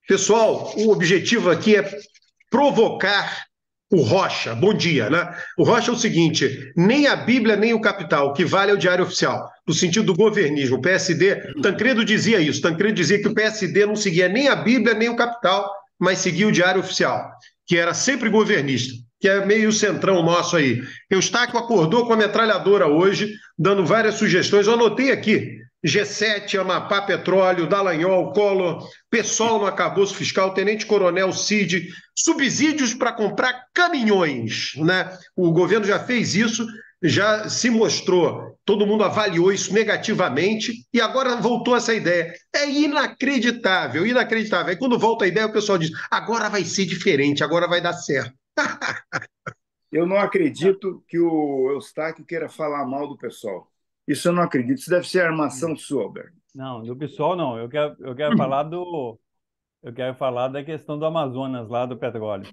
Pessoal, o objetivo aqui é provocar o Rocha. Bom dia, né? O Rocha é o seguinte: nem a Bíblia, nem o capital, o que vale é o Diário Oficial, no sentido do governismo. O PSD, Tancredo dizia isso, Tancredo dizia que o PSD não seguia nem a Bíblia, nem o capital, mas seguia o Diário Oficial, que era sempre governista, que é meio o centrão nosso aí. Eustáquio acordou com a metralhadora hoje, dando várias sugestões. Eu anotei aqui: G7, Amapá Petróleo, Dallagnol, Collor, PSOL no arcabouço fiscal, Tenente-Coronel Cid, subsídios para comprar caminhões, né? O governo já fez isso, já se mostrou, todo mundo avaliou isso negativamente e agora voltou essa ideia. É inacreditável, inacreditável. Aí quando volta a ideia, o pessoal diz: agora vai ser diferente, agora vai dar certo. Eu não acredito que o Eustáquio queira falar mal do pessoal. Isso eu não acredito. Isso deve ser armação sua, Alberto. Não, do PSOL não. Eu quero falar da questão do Amazonas lá do petróleo.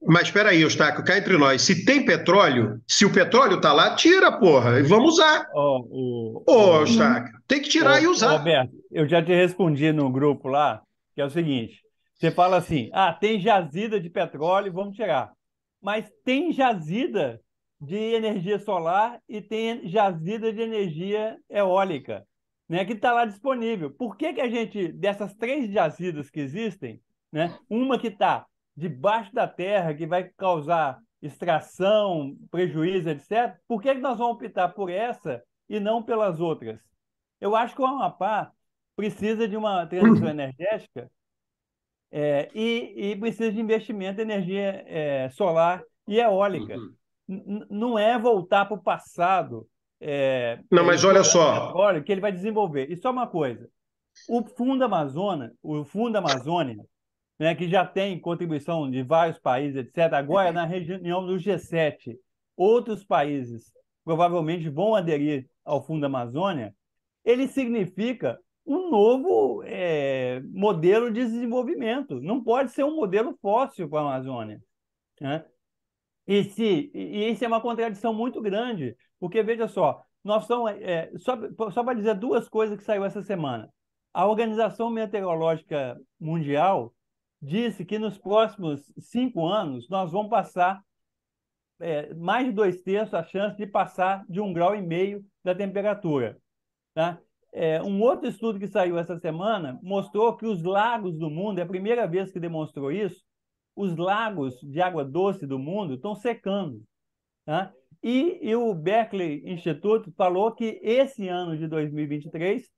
Mas espera aí, Eustáquio, cá entre nós, se tem petróleo, se o petróleo está lá, tira, porra, e vamos usar. Ó, o, Ô, o, Eustáquio, tem que tirar e ô, usar. Roberto, eu já te respondi no grupo lá, que é o seguinte: você fala assim, tem jazida de petróleo, vamos tirar. Mas tem jazida de energia solar e tem jazida de energia eólica, né, que está lá disponível. Por que que a gente, dessas três jazidas que existem, né, uma que está debaixo da terra, que vai causar extração, prejuízo, etc., por que que nós vamos optar por essa e não pelas outras? Eu acho que o Amapá precisa de uma transição energética e precisa de investimento em energia solar e eólica. Uhum. Não é voltar para o passado, Não, mas olha explorando só, petróleo, que ele vai desenvolver. E só uma coisa, o Fundo Amazônia, né, que já tem contribuição de vários países, etc., agora na reunião do G7, outros países provavelmente vão aderir ao Fundo Amazônia, ele significa um novo modelo de desenvolvimento. Não pode ser um modelo fóssil para a Amazônia, né? E isso é uma contradição muito grande, porque, veja só, nós somos, só para dizer duas coisas que saiu essa semana. A Organização Meteorológica Mundial disse que nos próximos 5 anos nós vamos passar mais de 2/3 a chance de passar de 1,5 graus da temperatura, tá? Um outro estudo que saiu essa semana mostrou que os lagos do mundo, é a primeira vez que demonstrou isso, os lagos de água doce do mundo estão secando, tá? E o Berkeley Institute falou que esse ano de 2023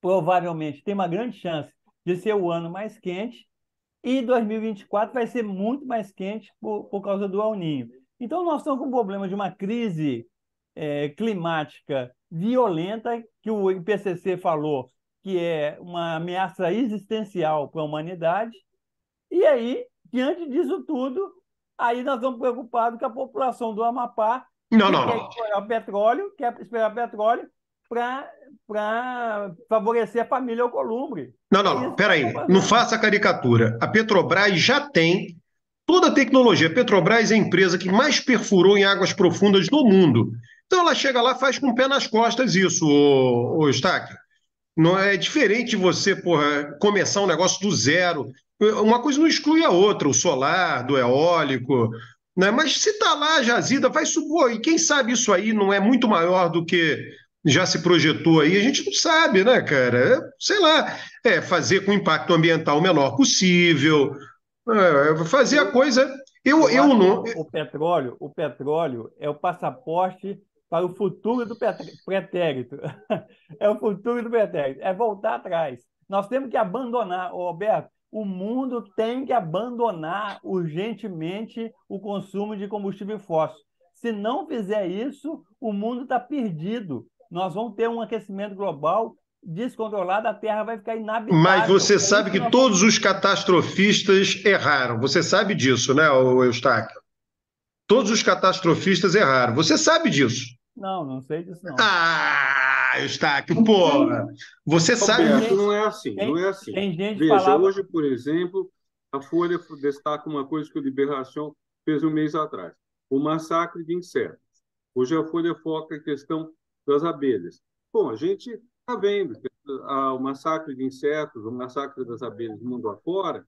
provavelmente tem uma grande chance de ser o ano mais quente e 2024 vai ser muito mais quente por causa do El Niño. Então, nós estamos com um problema de uma crise climática violenta, que o IPCC falou que é uma ameaça existencial para a humanidade. E aí, diante disso tudo, aí nós estamos preocupados com a população do Amapá, não, que não, quer não. explorar petróleo, quer esperar petróleo para favorecer a família Alcolumbre. Não, É não, não. isso que nós estamos Peraí, não fazendo. faça caricatura. A Petrobras já tem toda a tecnologia. A Petrobras é a empresa que mais perfurou em águas profundas no mundo. Então ela chega lá, faz com o pé nas costas isso, ô Eustáquio. Não é diferente você, porra, começar um negócio do zero. Uma coisa não exclui a outra, o solar, do eólico, né? Mas se tá lá a jazida, vai supor, e quem sabe isso aí não é muito maior do que já se projetou aí, a gente não sabe, né, cara? Sei lá, fazer com o impacto ambiental o menor possível, fazer a Eu, coisa. Eu Eu acho que não. o petróleo é o passaporte para o futuro do pretérito. É o futuro do pretérito. É voltar atrás. Nós temos que abandonar, ô, Roberto, o mundo tem que abandonar urgentemente o consumo de combustível fóssil. Se não fizer isso, o mundo está perdido. Nós vamos ter um aquecimento global descontrolado, a Terra vai ficar Mas inabitável. você É isso sabe que que nós vamos. todos os catastrofistas erraram. Você sabe disso, né, Eustáquio? Todos os catastrofistas erraram. Você sabe disso. Não, não sei disso, não. Eustáquio, porra. Você Tem sabe. Roberto, gente, não é assim, não tem, é assim. tem gente que Veja, falava. hoje, por exemplo, a Folha destaca uma coisa que o Liberação fez um mês atrás: o massacre de insetos. Hoje a Folha foca a questão das abelhas. Bom, a gente está vendo que o massacre de insetos, o massacre das abelhas do mundo afora,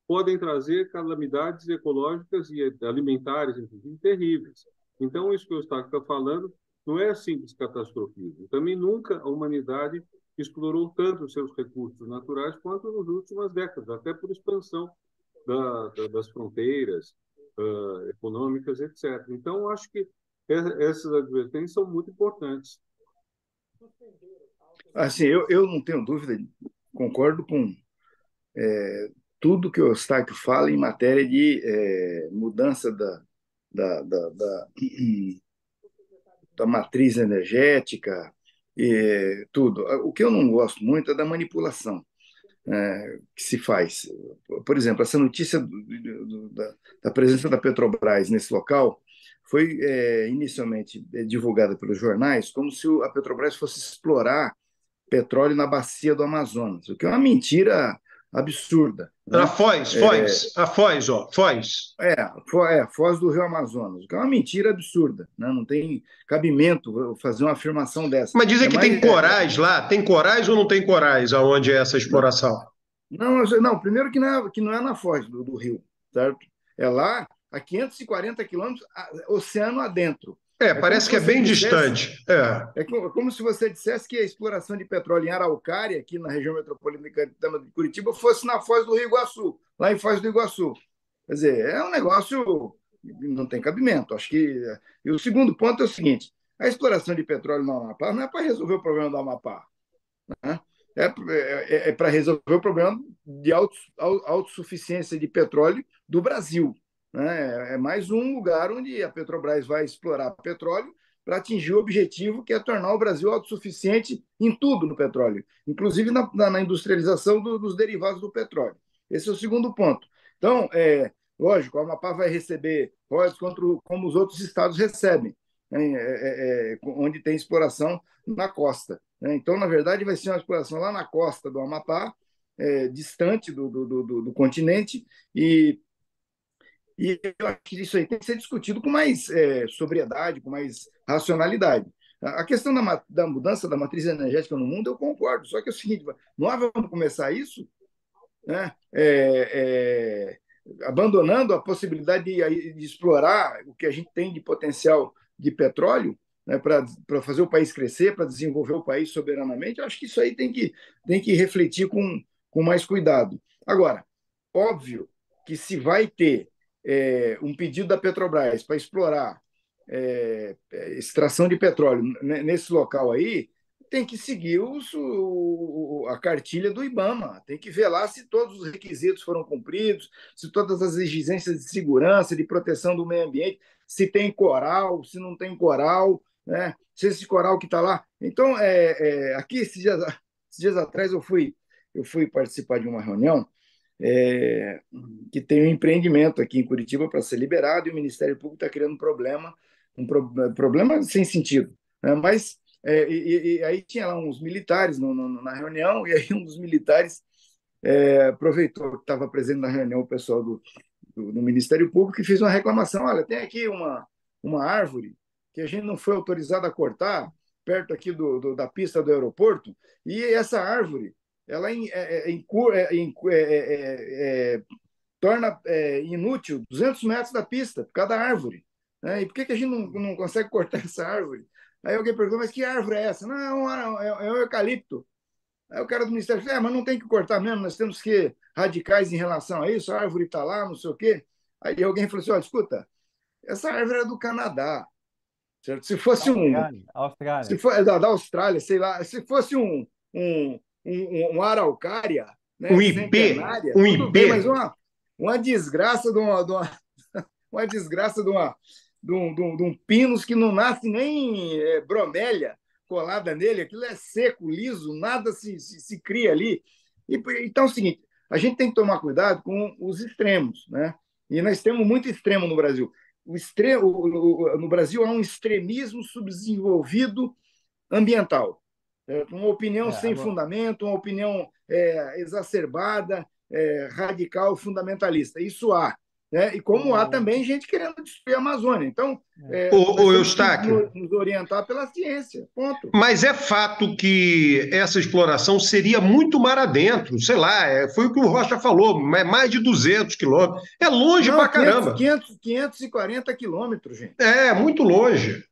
podem trazer calamidades ecológicas e alimentares, inclusive, terríveis. Então, isso que o Eustáquio está falando não é simples catastrofismo. Também nunca a humanidade explorou tanto os seus recursos naturais quanto nas últimas décadas, até por expansão das fronteiras econômicas, etc. Então, acho que essas advertências são muito importantes. Assim, eu não tenho dúvida, concordo com tudo que o Eustáquio fala em matéria de mudança da matriz energética e tudo. O que eu não gosto muito é da manipulação que se faz. Por exemplo, essa notícia da presença da Petrobras nesse local foi inicialmente divulgada pelos jornais como se a Petrobras fosse explorar petróleo na bacia do Amazonas, o que é uma mentira absurda, A né? Foz, ó, Foz. Foz do Rio Amazonas, o que é uma mentira absurda, né? Não tem cabimento fazer uma afirmação dessa. Mas dizem que tem corais lá. Tem corais ou não tem corais aonde é essa exploração? Não, primeiro que não é na Foz do Rio, certo? É lá a 540 quilômetros, oceano adentro. Parece que é bem distante. É como se você dissesse que a exploração de petróleo em Araucária, aqui na região metropolitana de Curitiba, fosse na Foz do Rio Iguaçu, lá em Foz do Iguaçu. Quer dizer, é um negócio que não tem cabimento. Acho que. E o segundo ponto é o seguinte: a exploração de petróleo no Amapá não é para resolver o problema do Amapá, né? É para resolver o problema de autossuficiência de petróleo do Brasil, né? É mais um lugar onde a Petrobras vai explorar petróleo para atingir o objetivo que é tornar o Brasil autossuficiente em tudo no petróleo, inclusive na industrialização dos derivados do petróleo. Esse é o segundo ponto. Então, lógico, o Amapá vai receber royalties como os outros estados recebem, né? Onde tem exploração na costa. Então, na verdade, vai ser uma exploração lá na costa do Amapá, distante do continente, e eu acho que isso aí tem que ser discutido com mais sobriedade, com mais racionalidade. A questão da mudança da matriz energética no mundo, eu concordo, só que é o seguinte: nós vamos começar isso, né, abandonando a possibilidade de explorar o que a gente tem de potencial de petróleo, né, para fazer o país crescer, para desenvolver o país soberanamente. Eu acho que isso aí tem que refletir com mais cuidado. Agora, óbvio que se vai ter um pedido da Petrobras para explorar extração de petróleo nesse local aí, tem que seguir a cartilha do IBAMA, tem que ver lá se todos os requisitos foram cumpridos, se todas as exigências de segurança, de proteção do meio ambiente, se tem coral, se não tem coral, né? Se esse coral que está lá. Então, aqui, esses dias atrás, eu fui participar de uma reunião que tem um empreendimento aqui em Curitiba para ser liberado, e o Ministério Público está criando um problema sem sentido, né? Mas e aí tinha lá uns militares na reunião, e aí um dos militares aproveitou que estava presente na reunião o pessoal do Ministério Público e fez uma reclamação: olha, tem aqui uma árvore que a gente não foi autorizado a cortar perto aqui da pista do aeroporto, e essa árvore ela torna inútil 200 metros da pista por cada árvore, né? E por que a gente não consegue cortar essa árvore? Aí alguém perguntou: mas que árvore é essa? Não, é um eucalipto. Aí o cara do Ministério falou: mas não tem que cortar mesmo, nós temos que radicais em relação a isso, a árvore está lá, não sei o quê. Aí alguém falou assim: olha, escuta, essa árvore é do Canadá, certo? Se fosse Austrália. Se for, da Austrália, sei lá, se fosse um araucária, né, um IP, centenária, um tudo IP. bem, mas uma desgraça uma desgraça de um pinus que não nasce nem bromélia colada nele, aquilo é seco, liso, nada se cria ali. Então é o seguinte: a gente tem que tomar cuidado com os extremos, né? E nós temos muito extremo no Brasil. No Brasil há um extremismo subdesenvolvido ambiental. Uma opinião sem fundamento, uma opinião exacerbada, radical, fundamentalista. Isso há. né? E como há também gente querendo destruir a Amazônia. Então, Ô, nós temos que Eustáquio, nos orientar pela ciência. Ponto. mas é fato que essa exploração seria muito mar adentro, sei lá, foi o que o Rocha falou, mais de 200 quilômetros. É longe Não, pra caramba. 540 quilômetros, gente. É, muito longe.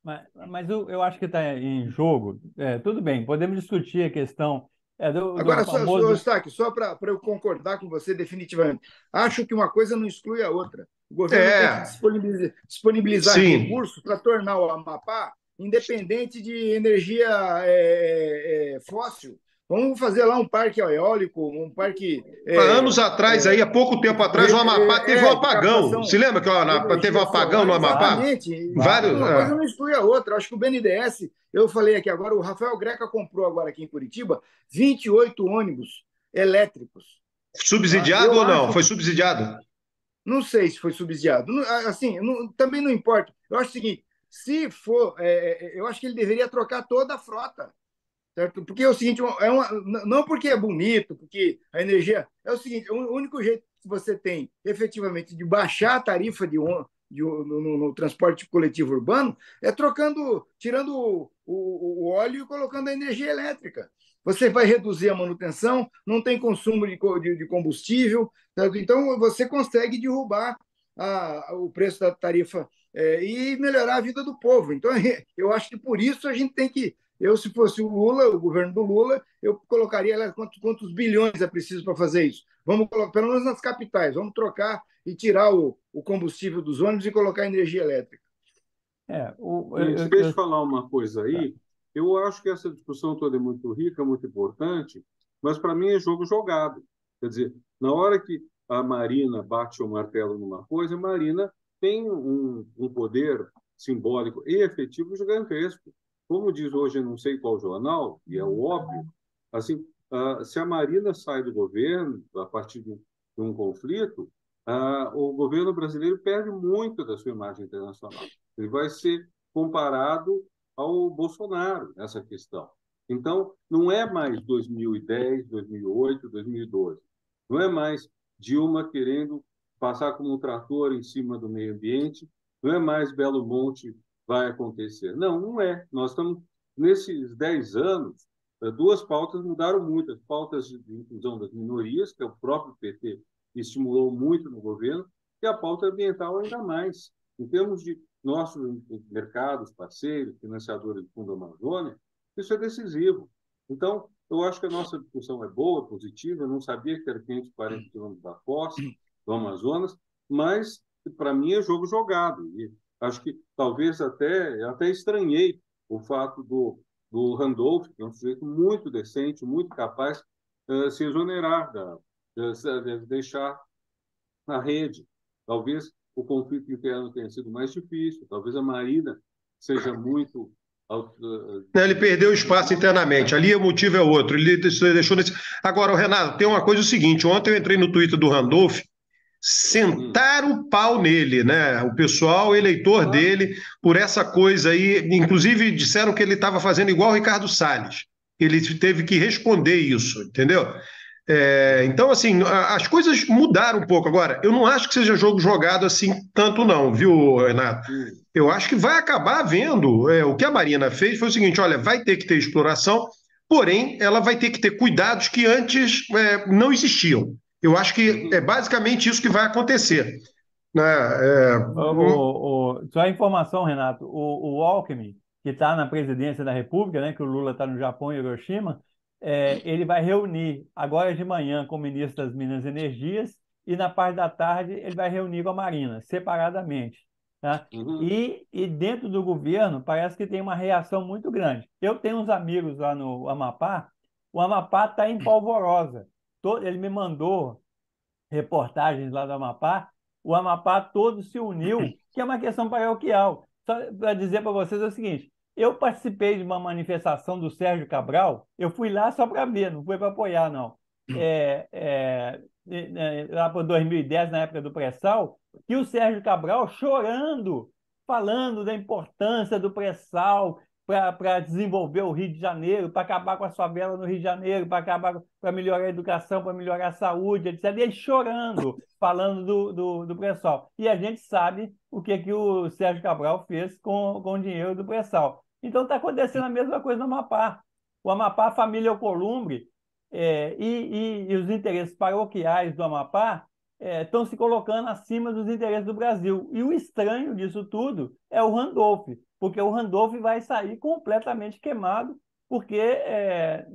Mas eu acho que está em jogo. Tudo bem, podemos discutir a questão do Agora, famoso. Eustáquio, só para eu concordar com você definitivamente, acho que uma coisa não exclui a outra. O governo tem que É, disponibilizar sim. recursos para tornar o Amapá independente de energia fóssil. Vamos fazer lá um parque eólico, um parque Há anos atrás, aí, há pouco tempo atrás, o Amapá teve um de apagão. Se captação lembra que o de Amapá teve um energia apagão no solar. Amapá? Exatamente. Vários. Uma coisa não exclui a outra. Acho que o BNDES, eu falei aqui agora, o Rafael Greca comprou agora aqui em Curitiba 28 ônibus elétricos. Tá? Subsidiado Eu ou não? acho, Foi subsidiado? não sei se foi subsidiado. Assim, também não importa. Eu acho o seguinte: se for, eu acho que ele deveria trocar toda a frota. Certo? Porque é o seguinte, não porque é bonito, porque a energia. É o seguinte: o único jeito que você tem efetivamente de baixar a tarifa no transporte coletivo urbano é tirando o óleo e colocando a energia elétrica. Você vai reduzir a manutenção, não tem consumo de combustível, certo? Então você consegue derrubar o preço da tarifa e melhorar a vida do povo. Então, eu acho que por isso a gente tem que. Se fosse o Lula, o governo do Lula, eu colocaria quantos bilhões é preciso para fazer isso. Vamos colocar, pelo menos nas capitais, vamos trocar e tirar o combustível dos ônibus e colocar energia elétrica. Gente, deixa eu falar uma coisa aí. Eu acho que essa discussão toda é muito rica, muito importante, mas para mim é jogo jogado. Quer dizer, na hora que a Marina bate o martelo numa coisa, a Marina tem um poder simbólico e efetivo gigantesco. Como diz hoje, não sei qual jornal, e é o óbvio, assim, se a Marina sai do governo a partir de um conflito, o governo brasileiro perde muito da sua imagem internacional. Ele vai ser comparado ao Bolsonaro nessa questão. Então, não é mais 2010, 2008, 2012. Não é mais Dilma querendo passar como um trator em cima do meio ambiente. Não é mais Belo Monte vai acontecer. Não, não é. Nós estamos, nesses 10 anos, duas pautas mudaram muito. As pautas de inclusão das minorias, que é o próprio PT estimulou muito no governo, e a pauta ambiental ainda mais. Em termos de nossos mercados, parceiros, financiadores do Fundo Amazônia, isso é decisivo. Então, eu acho que a nossa discussão é boa, positiva. Eu não sabia que era 540 quilômetros da costa, do Amazonas, mas, para mim, é jogo jogado. E acho que talvez até estranhei o fato do Randolph, que é um sujeito muito decente, muito capaz, se exonerar, deixar na rede. Talvez o conflito interno tenha sido mais difícil, talvez a Marina seja muito. Ele perdeu espaço internamente. Ali o motivo é outro. Ele deixou nesse. Agora, Renato, tem uma coisa o seguinte: ontem eu entrei no Twitter do Randolph, sentaram o pau nele, né? O pessoal, eleitor dele, por essa coisa aí. Inclusive, disseram que ele estava fazendo igual o Ricardo Salles. Ele teve que responder isso, entendeu? Então, assim, as coisas mudaram um pouco. Agora, eu não acho que seja jogo jogado assim tanto, não, viu, Renato? Eu acho que vai acabar havendo. O que a Marina fez foi o seguinte: olha, vai ter que ter exploração, porém, ela vai ter que ter cuidados que antes não existiam. Eu acho que é basicamente isso que vai acontecer. Né? Só a informação, Renato, o Alckmin, que está na presidência da República, né, que o Lula está no Japão e Hiroshima, ele vai reunir agora de manhã com o ministro das Minas e Energias e na parte da tarde ele vai reunir com a Marina, separadamente. Tá? E dentro do governo parece que tem uma reação muito grande. Eu tenho uns amigos lá no Amapá, o Amapá está em polvorosa. Ele me mandou reportagens lá do Amapá, o Amapá todo se uniu, que é uma questão paroquial. Só para dizer para vocês é o seguinte: eu participei de uma manifestação do Sérgio Cabral, eu fui lá só para ver, não fui para apoiar, não. Lá para 2010, na época do pré-sal, e o Sérgio Cabral chorando, falando da importância do pré-sal, para desenvolver o Rio de Janeiro, para acabar com as favelas no Rio de Janeiro, para melhorar a educação, para melhorar a saúde, etc. E ele chorando, falando do pré-sal. E a gente sabe o que o Sérgio Cabral fez com o dinheiro do pré-sal. Então está acontecendo a mesma coisa no Amapá. O Amapá, a família Alcolumbre, e os interesses paroquiais do Amapá estão se colocando acima dos interesses do Brasil. E o estranho disso tudo é o Randolph, porque o Randolph vai sair completamente queimado, porque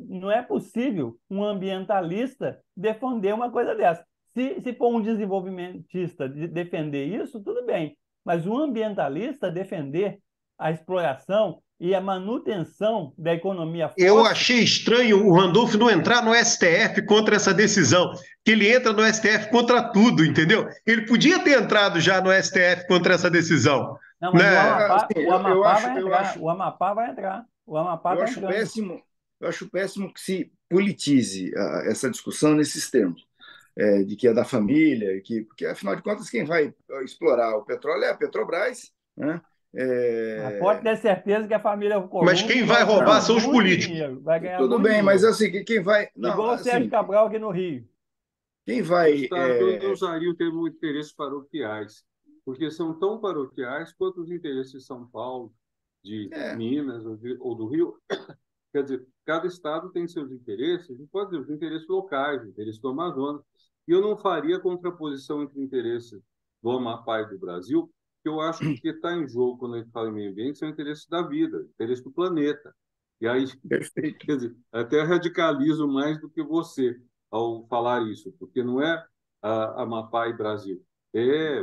não é possível um ambientalista defender uma coisa dessa. Se for um desenvolvimentista defender isso, tudo bem, mas um ambientalista defender a exploração e a manutenção da economia Eu fóssil. achei estranho o Randolph não entrar no STF contra essa decisão, que ele entra no STF contra tudo, entendeu? Ele podia ter entrado já no STF contra essa decisão. Não, mas Né? o Amapá vai entrar. O Amapá vai entrar. O Amapá eu está acho entrando. péssimo, eu acho péssimo que se politize essa discussão nesses termos, de que é da família, porque afinal de contas quem vai explorar o petróleo é a Petrobras, né? Pode ter certeza que a família Mas Colombo quem vai roubar ganhar são os muito políticos. dinheiro, vai ganhar Tudo muito bem, mas dinheiro. assim, quem vai. Não, Igual o Sérgio assim, Cabral aqui no Rio. quem vai. Gustavo, eu não usaria o termo interesses paroquiais, porque são tão paroquiais quanto os interesses de São Paulo, de Minas ou do Rio. Quer dizer, cada estado tem seus interesses, e pode ter os interesses locais, os interesses do Amazonas. E eu não faria contraposição entre o interesse do Amapá e do Brasil, que eu acho que o que está em jogo quando a gente fala em meio ambiente são interesses da vida, interesses do planeta. E aí, Perfeito. quer dizer, até radicalizo mais do que você ao falar isso, porque não é Amapá e Brasil.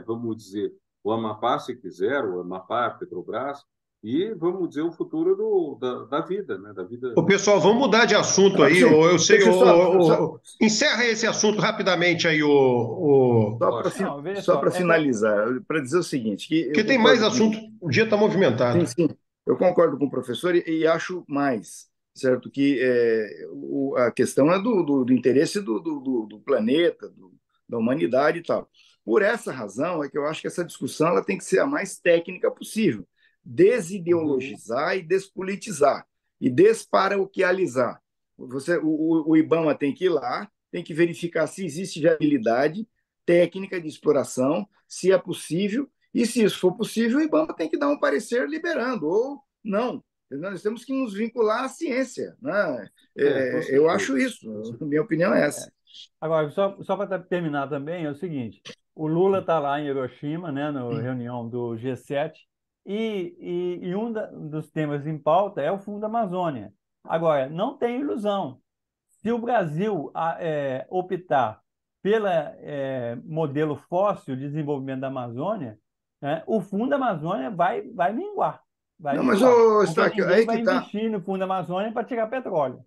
Vamos dizer, o Amapá, se quiser, o Amapá, Petrobras, e, vamos dizer, o futuro da vida, né? Da vida. Ô, pessoal, vamos mudar de assunto aí. Sim, Eu sei. deixa eu Encerra esse assunto rapidamente aí, só para finalizar, para dizer o seguinte, que eu porque tem mais concordo assunto. O dia está movimentado. sim, eu concordo com o professor e acho mais, certo? Que a questão é do interesse do planeta, da humanidade e tal. Por essa razão é que eu acho que essa discussão ela tem que ser a mais técnica possível, desideologizar e despolitizar e desparoquializar. O IBAMA tem que ir lá, tem que verificar se existe viabilidade técnica de exploração, se é possível, e se isso for possível, o IBAMA tem que dar um parecer liberando, ou não. Nós temos que nos vincular à ciência. Né? Eu acho isso, minha opinião é essa. Agora, só para terminar também, é o seguinte: o Lula está lá em Hiroshima, né, na reunião do G7, e um dos temas em pauta é o Fundo da Amazônia. Agora, não tem ilusão. Se o Brasil optar pelo modelo fóssil de desenvolvimento da Amazônia, né, o Fundo da Amazônia vai minguar. Não, mas, porque ninguém vai investir no Fundo da Amazônia para tirar petróleo.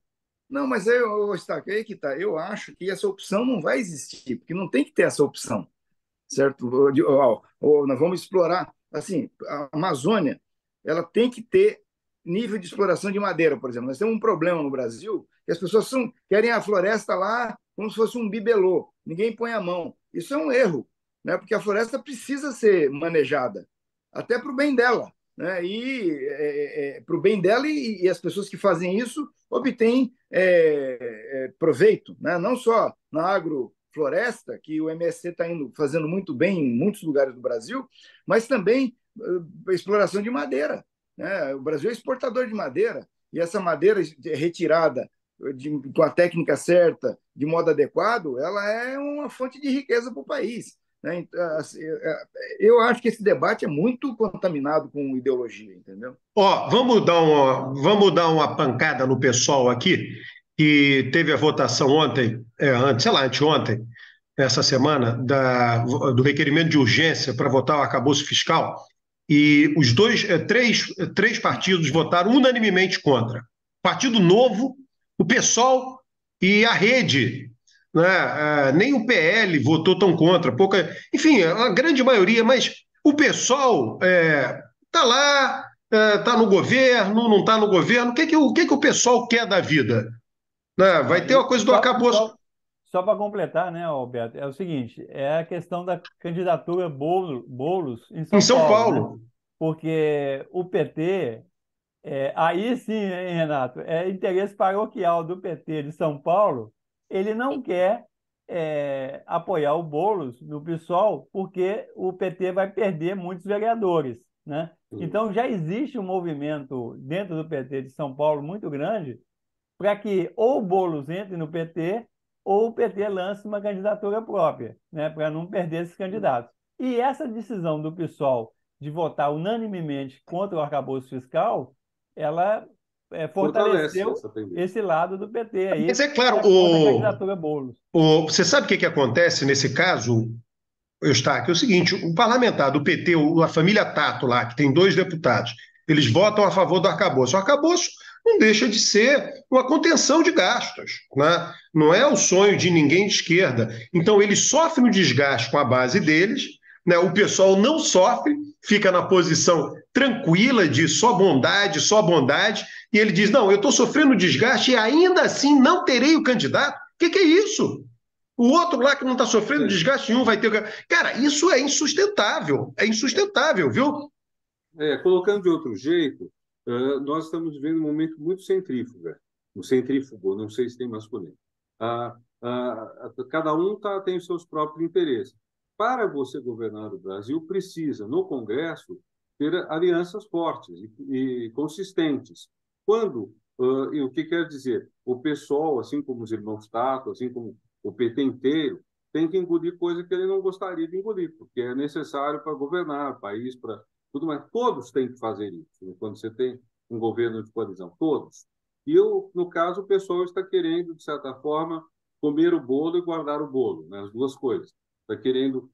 Não, mas Eustáquio, aí que tá. Eu acho que essa opção não vai existir, porque não tem que ter essa opção, certo? Nós vamos explorar. Assim, a Amazônia, ela tem que ter nível de exploração de madeira, por exemplo. Nós temos um problema no Brasil que as pessoas querem a floresta lá como se fosse um bibelô. Ninguém põe a mão. Isso é um erro, né? Porque a floresta precisa ser manejada, até para o bem dela. Né? E para o bem dela e as pessoas que fazem isso obtêm proveito, né? Não só na agrofloresta, que o MSC está fazendo muito bem em muitos lugares do Brasil, mas também exploração de madeira. Né? O Brasil é exportador de madeira, e essa madeira retirada com a técnica certa, de modo adequado, ela é uma fonte de riqueza para o país. Né? Então, assim, eu acho que esse debate é muito contaminado com ideologia, entendeu? Vamos dar uma pancada no pessoal aqui, que teve a votação ontem, anteontem, essa semana, do requerimento de urgência para votar o arcabouço fiscal, e três partidos votaram unanimemente contra. Partido Novo, o PSOL e a Rede. Né? Nem o PL votou tão contra, enfim, a grande maioria, mas o PSOL está lá, está no governo, não está no governo. O que o PSOL quer da vida? Né? Vai ter uma coisa do arcabouço. Só para completar, né, Alberto, é o seguinte: é a questão da candidatura Boulos em São Paulo. Né? Porque o PT Aí sim, hein, Renato, é interesse paroquial do PT de São Paulo, ele não quer apoiar o Boulos no PSOL, porque o PT vai perder muitos vereadores, né? Então já existe um movimento dentro do PT de São Paulo muito grande para que ou o Boulos entre no PT ou o PT lance uma candidatura própria, né? Para não perder esses candidatos. E essa decisão do PSOL de votar unanimemente contra o arcabouço fiscal, ela Fortalece fortaleceu essa tendência. esse lado do PT aí Mas é claro, contra a candidatura Boulos. você sabe o que acontece nesse caso, Eustáquio? É o seguinte: o parlamentar do PT, a família Tato lá, que tem 2 deputados, eles votam a favor do arcabouço. O arcabouço não deixa de ser uma contenção de gastos, né? Não é o sonho de ninguém de esquerda. Então, eles sofrem um desgaste com a base deles, né? O pessoal não sofre, fica na posição tranquila de só bondade, e ele diz: não, eu estou sofrendo desgaste e ainda assim não terei o candidato. O que é isso? O outro lá que não está sofrendo desgaste nenhum vai ter. Cara, isso é insustentável, viu? Colocando de outro jeito, nós estamos vivendo um momento muito centrífugo, não sei se tem masculino. Cada um tem os seus próprios interesses. Para você governar o Brasil, precisa, no Congresso, ter alianças fortes e consistentes. E o que quer dizer? O PSOL, assim como os irmãos Tato, assim como o PT inteiro, tem que engolir coisa que ele não gostaria de engolir, porque é necessário para governar o país, para tudo mais. Todos têm que fazer isso, né? Quando você tem um governo de coalizão, todos. No caso, o pessoal está querendo, de certa forma, comer o bolo e guardar o bolo, né? As duas coisas. Está querendo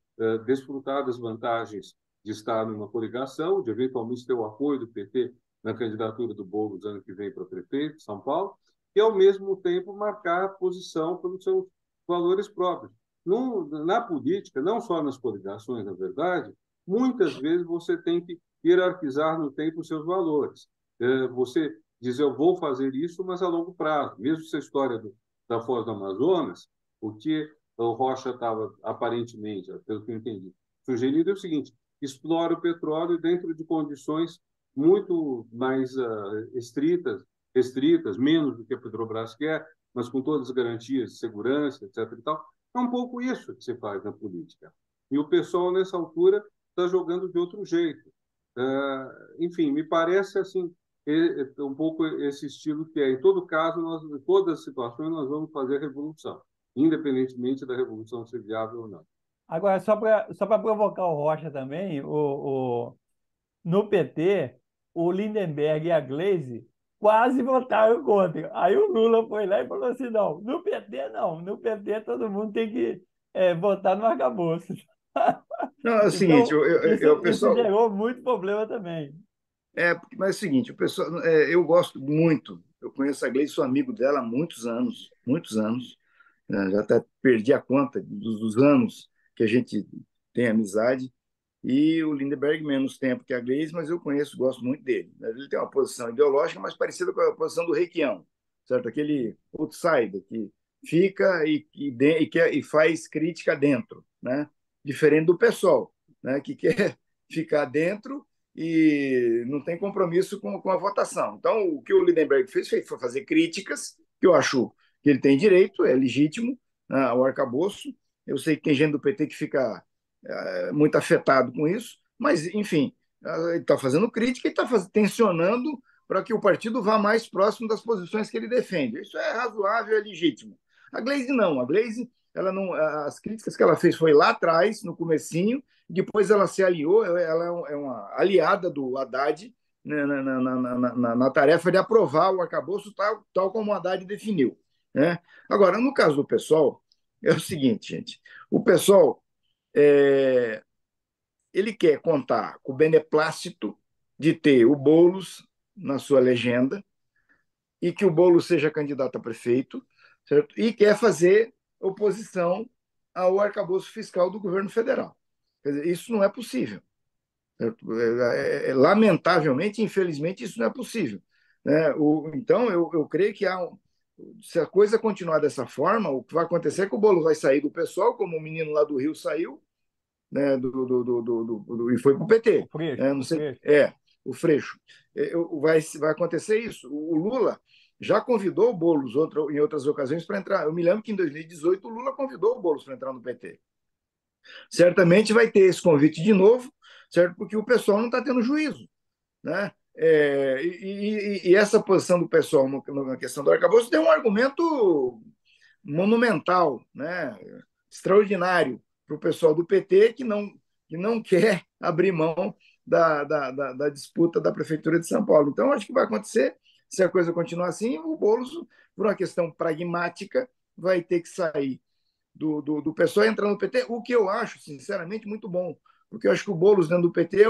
desfrutar das vantagens de estar numa coligação, de eventualmente ter o apoio do PT na candidatura do Boulos ano que vem para prefeito de São Paulo, e, ao mesmo tempo, marcar a posição pelos seus valores próprios. Na política, não só nas coligações, na verdade, muitas vezes você tem que hierarquizar no tempo os seus valores. Você diz: eu vou fazer isso, mas a longo prazo. Mesmo essa história da Foz do Amazonas, o que o Rocha estava, aparentemente, pelo que eu entendi, sugerindo é o seguinte: explora o petróleo dentro de condições muito mais restritas, menos do que a Petrobras quer, mas com todas as garantias de segurança, etc. E tal. É um pouco isso que se faz na política. E o pessoal, nessa altura, está jogando de outro jeito. Enfim, me parece assim, um pouco esse estilo que em todo caso, em todas as situações, nós vamos fazer revolução, independentemente da revolução ser viável ou não. Agora, só para provocar o Rocha também, no PT, o Lindenberg e a Gleisi quase votaram contra. Aí o Lula foi lá e falou assim: não, no PT não, no PT todo mundo tem que votar no arcabouço. Não, é o seguinte, Então, o isso pessoal. gerou muito problema também. Mas é o seguinte, o pessoal, eu gosto muito, eu conheço a Gleice, sou amigo dela há muitos anos, né, já até perdi a conta dos anos que a gente tem amizade, e o Lindeberg menos tempo que a Gleice, mas eu conheço, gosto muito dele. Ele tem uma posição ideológica mais parecida com a posição do Requião, certo? Aquele outsider que fica e faz crítica dentro, né? Diferente do pessoal, né? Que quer ficar dentro e não tem compromisso com a votação. Então, o que o Lindenberg fez foi fazer críticas, que eu acho que ele tem direito, é legítimo, né, ao arcabouço. Eu sei que tem gente do PT que fica muito afetado com isso, mas, enfim, ele está fazendo crítica e está tensionando para que o partido vá mais próximo das posições que ele defende. Isso é razoável, é legítimo. A Gleisi não, a Gleisi, ela não, as críticas que ela fez foi lá atrás, no comecinho, depois ela se aliou, ela é uma aliada do Haddad, né, na tarefa de aprovar o arcabouço tal como o Haddad definiu, né? Agora, no caso do PSOL, é o seguinte, gente, o PSOL ele quer contar com o beneplácito de ter o Boulos na sua legenda e que o Boulos seja candidato a prefeito, certo? E quer fazer oposição ao arcabouço fiscal do governo federal. Quer dizer, isso não é possível. Lamentavelmente, infelizmente, isso não é possível, né? Então, eu creio que se a coisa continuar dessa forma, o que vai acontecer é que o Boulos vai sair do PSOL, como o menino lá do Rio saiu, né, e foi para o PT. Não sei, o Freixo. Vai acontecer isso. O Lula já convidou o Boulos em outras ocasiões para entrar. Eu me lembro que em 2018 o Lula convidou o Boulos para entrar no PT. Certamente vai ter esse convite de novo, certo? Porque o pessoal não está tendo juízo, né? E essa posição do pessoal na questão do arcabouço tem um argumento monumental, né? Extraordinário para o pessoal do PT que não quer abrir mão da disputa da Prefeitura de São Paulo. Então, acho que vai acontecer, se a coisa continuar assim, o Boulos, por uma questão pragmática, vai ter que sair do PSOL e entrar no PT, o que eu acho, sinceramente, muito bom, porque eu acho que o Boulos dentro do PT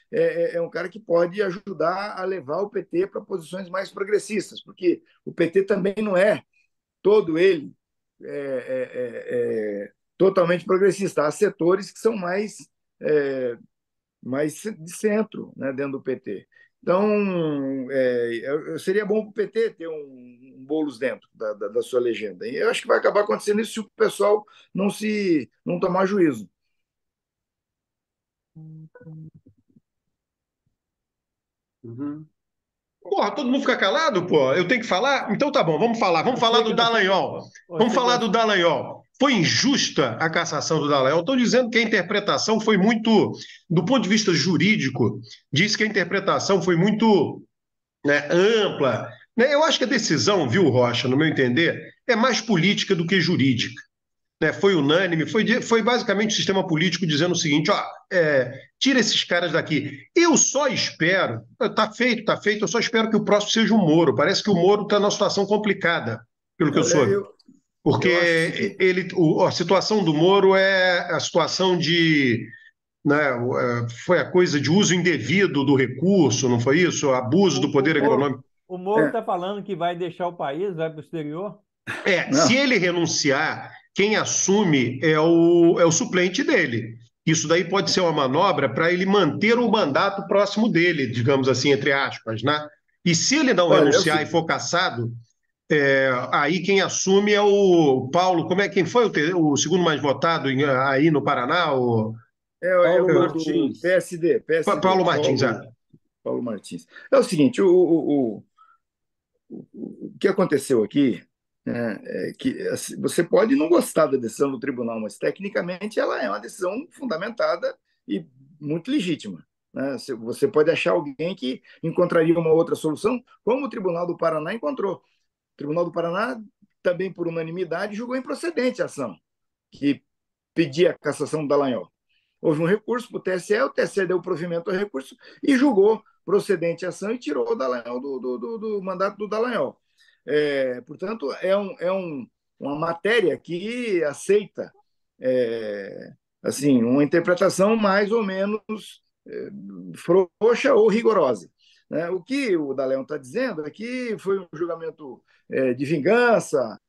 é um cara que pode ajudar a levar o PT para posições mais progressistas, porque o PT também não é todo ele totalmente progressista. Há setores que são mais de centro, né, dentro do PT. Então, seria bom para o PT ter um Boulos dentro da sua legenda. E eu acho que vai acabar acontecendo isso se o pessoal não tomar juízo. Uhum. Porra, todo mundo fica calado, pô? Eu tenho que falar? Então tá bom, vamos falar. Vamos falar do Dallagnol. Vamos falar do Dallagnol. Foi injusta a cassação do Dallagnol. Estou dizendo que a interpretação foi muito, do ponto de vista jurídico, diz que a interpretação foi muito, né, ampla. Né? Eu acho que a decisão, viu, Rocha, no meu entender, é mais política do que jurídica. Né? Foi unânime, foi basicamente o sistema político dizendo o seguinte: ó, tira esses caras daqui. Eu só espero, tá feito, eu só espero que o próximo seja o Moro. Parece que o Moro está numa situação complicada, pelo que eu soube. Porque a situação do Moro é a situação de. Né, foi a coisa de uso indevido do recurso, não foi isso? Abuso do poder econômico. O Moro está falando que vai deixar o país, vai para o exterior? Se ele renunciar, quem assume é o suplente dele. Isso daí pode ser uma manobra para ele manter o mandato próximo dele, digamos assim, entre aspas, né? E se ele não renunciar e for cassado, aí quem assume é o Paulo. Quem foi o segundo mais votado aí no Paraná? Paulo Martins. PSD. Paulo Martins, Paulo Martins. É o seguinte, o que aconteceu aqui é que você pode não gostar da decisão do tribunal, mas tecnicamente ela é uma decisão fundamentada e muito legítima. Né? Você pode achar alguém que encontraria uma outra solução, como o Tribunal do Paraná encontrou. O Tribunal do Paraná, também por unanimidade, julgou improcedente a ação que pedia a cassação do Dallagnol. Houve um recurso para o TSE, o TSE deu provimento ao recurso e julgou procedente a ação e tirou o Dallagnol do mandato do Dallagnol. Portanto, uma matéria que aceita assim, uma interpretação mais ou menos frouxa ou rigorosa. Né? O que o Dallagnol está dizendo é que foi um julgamento de vingança,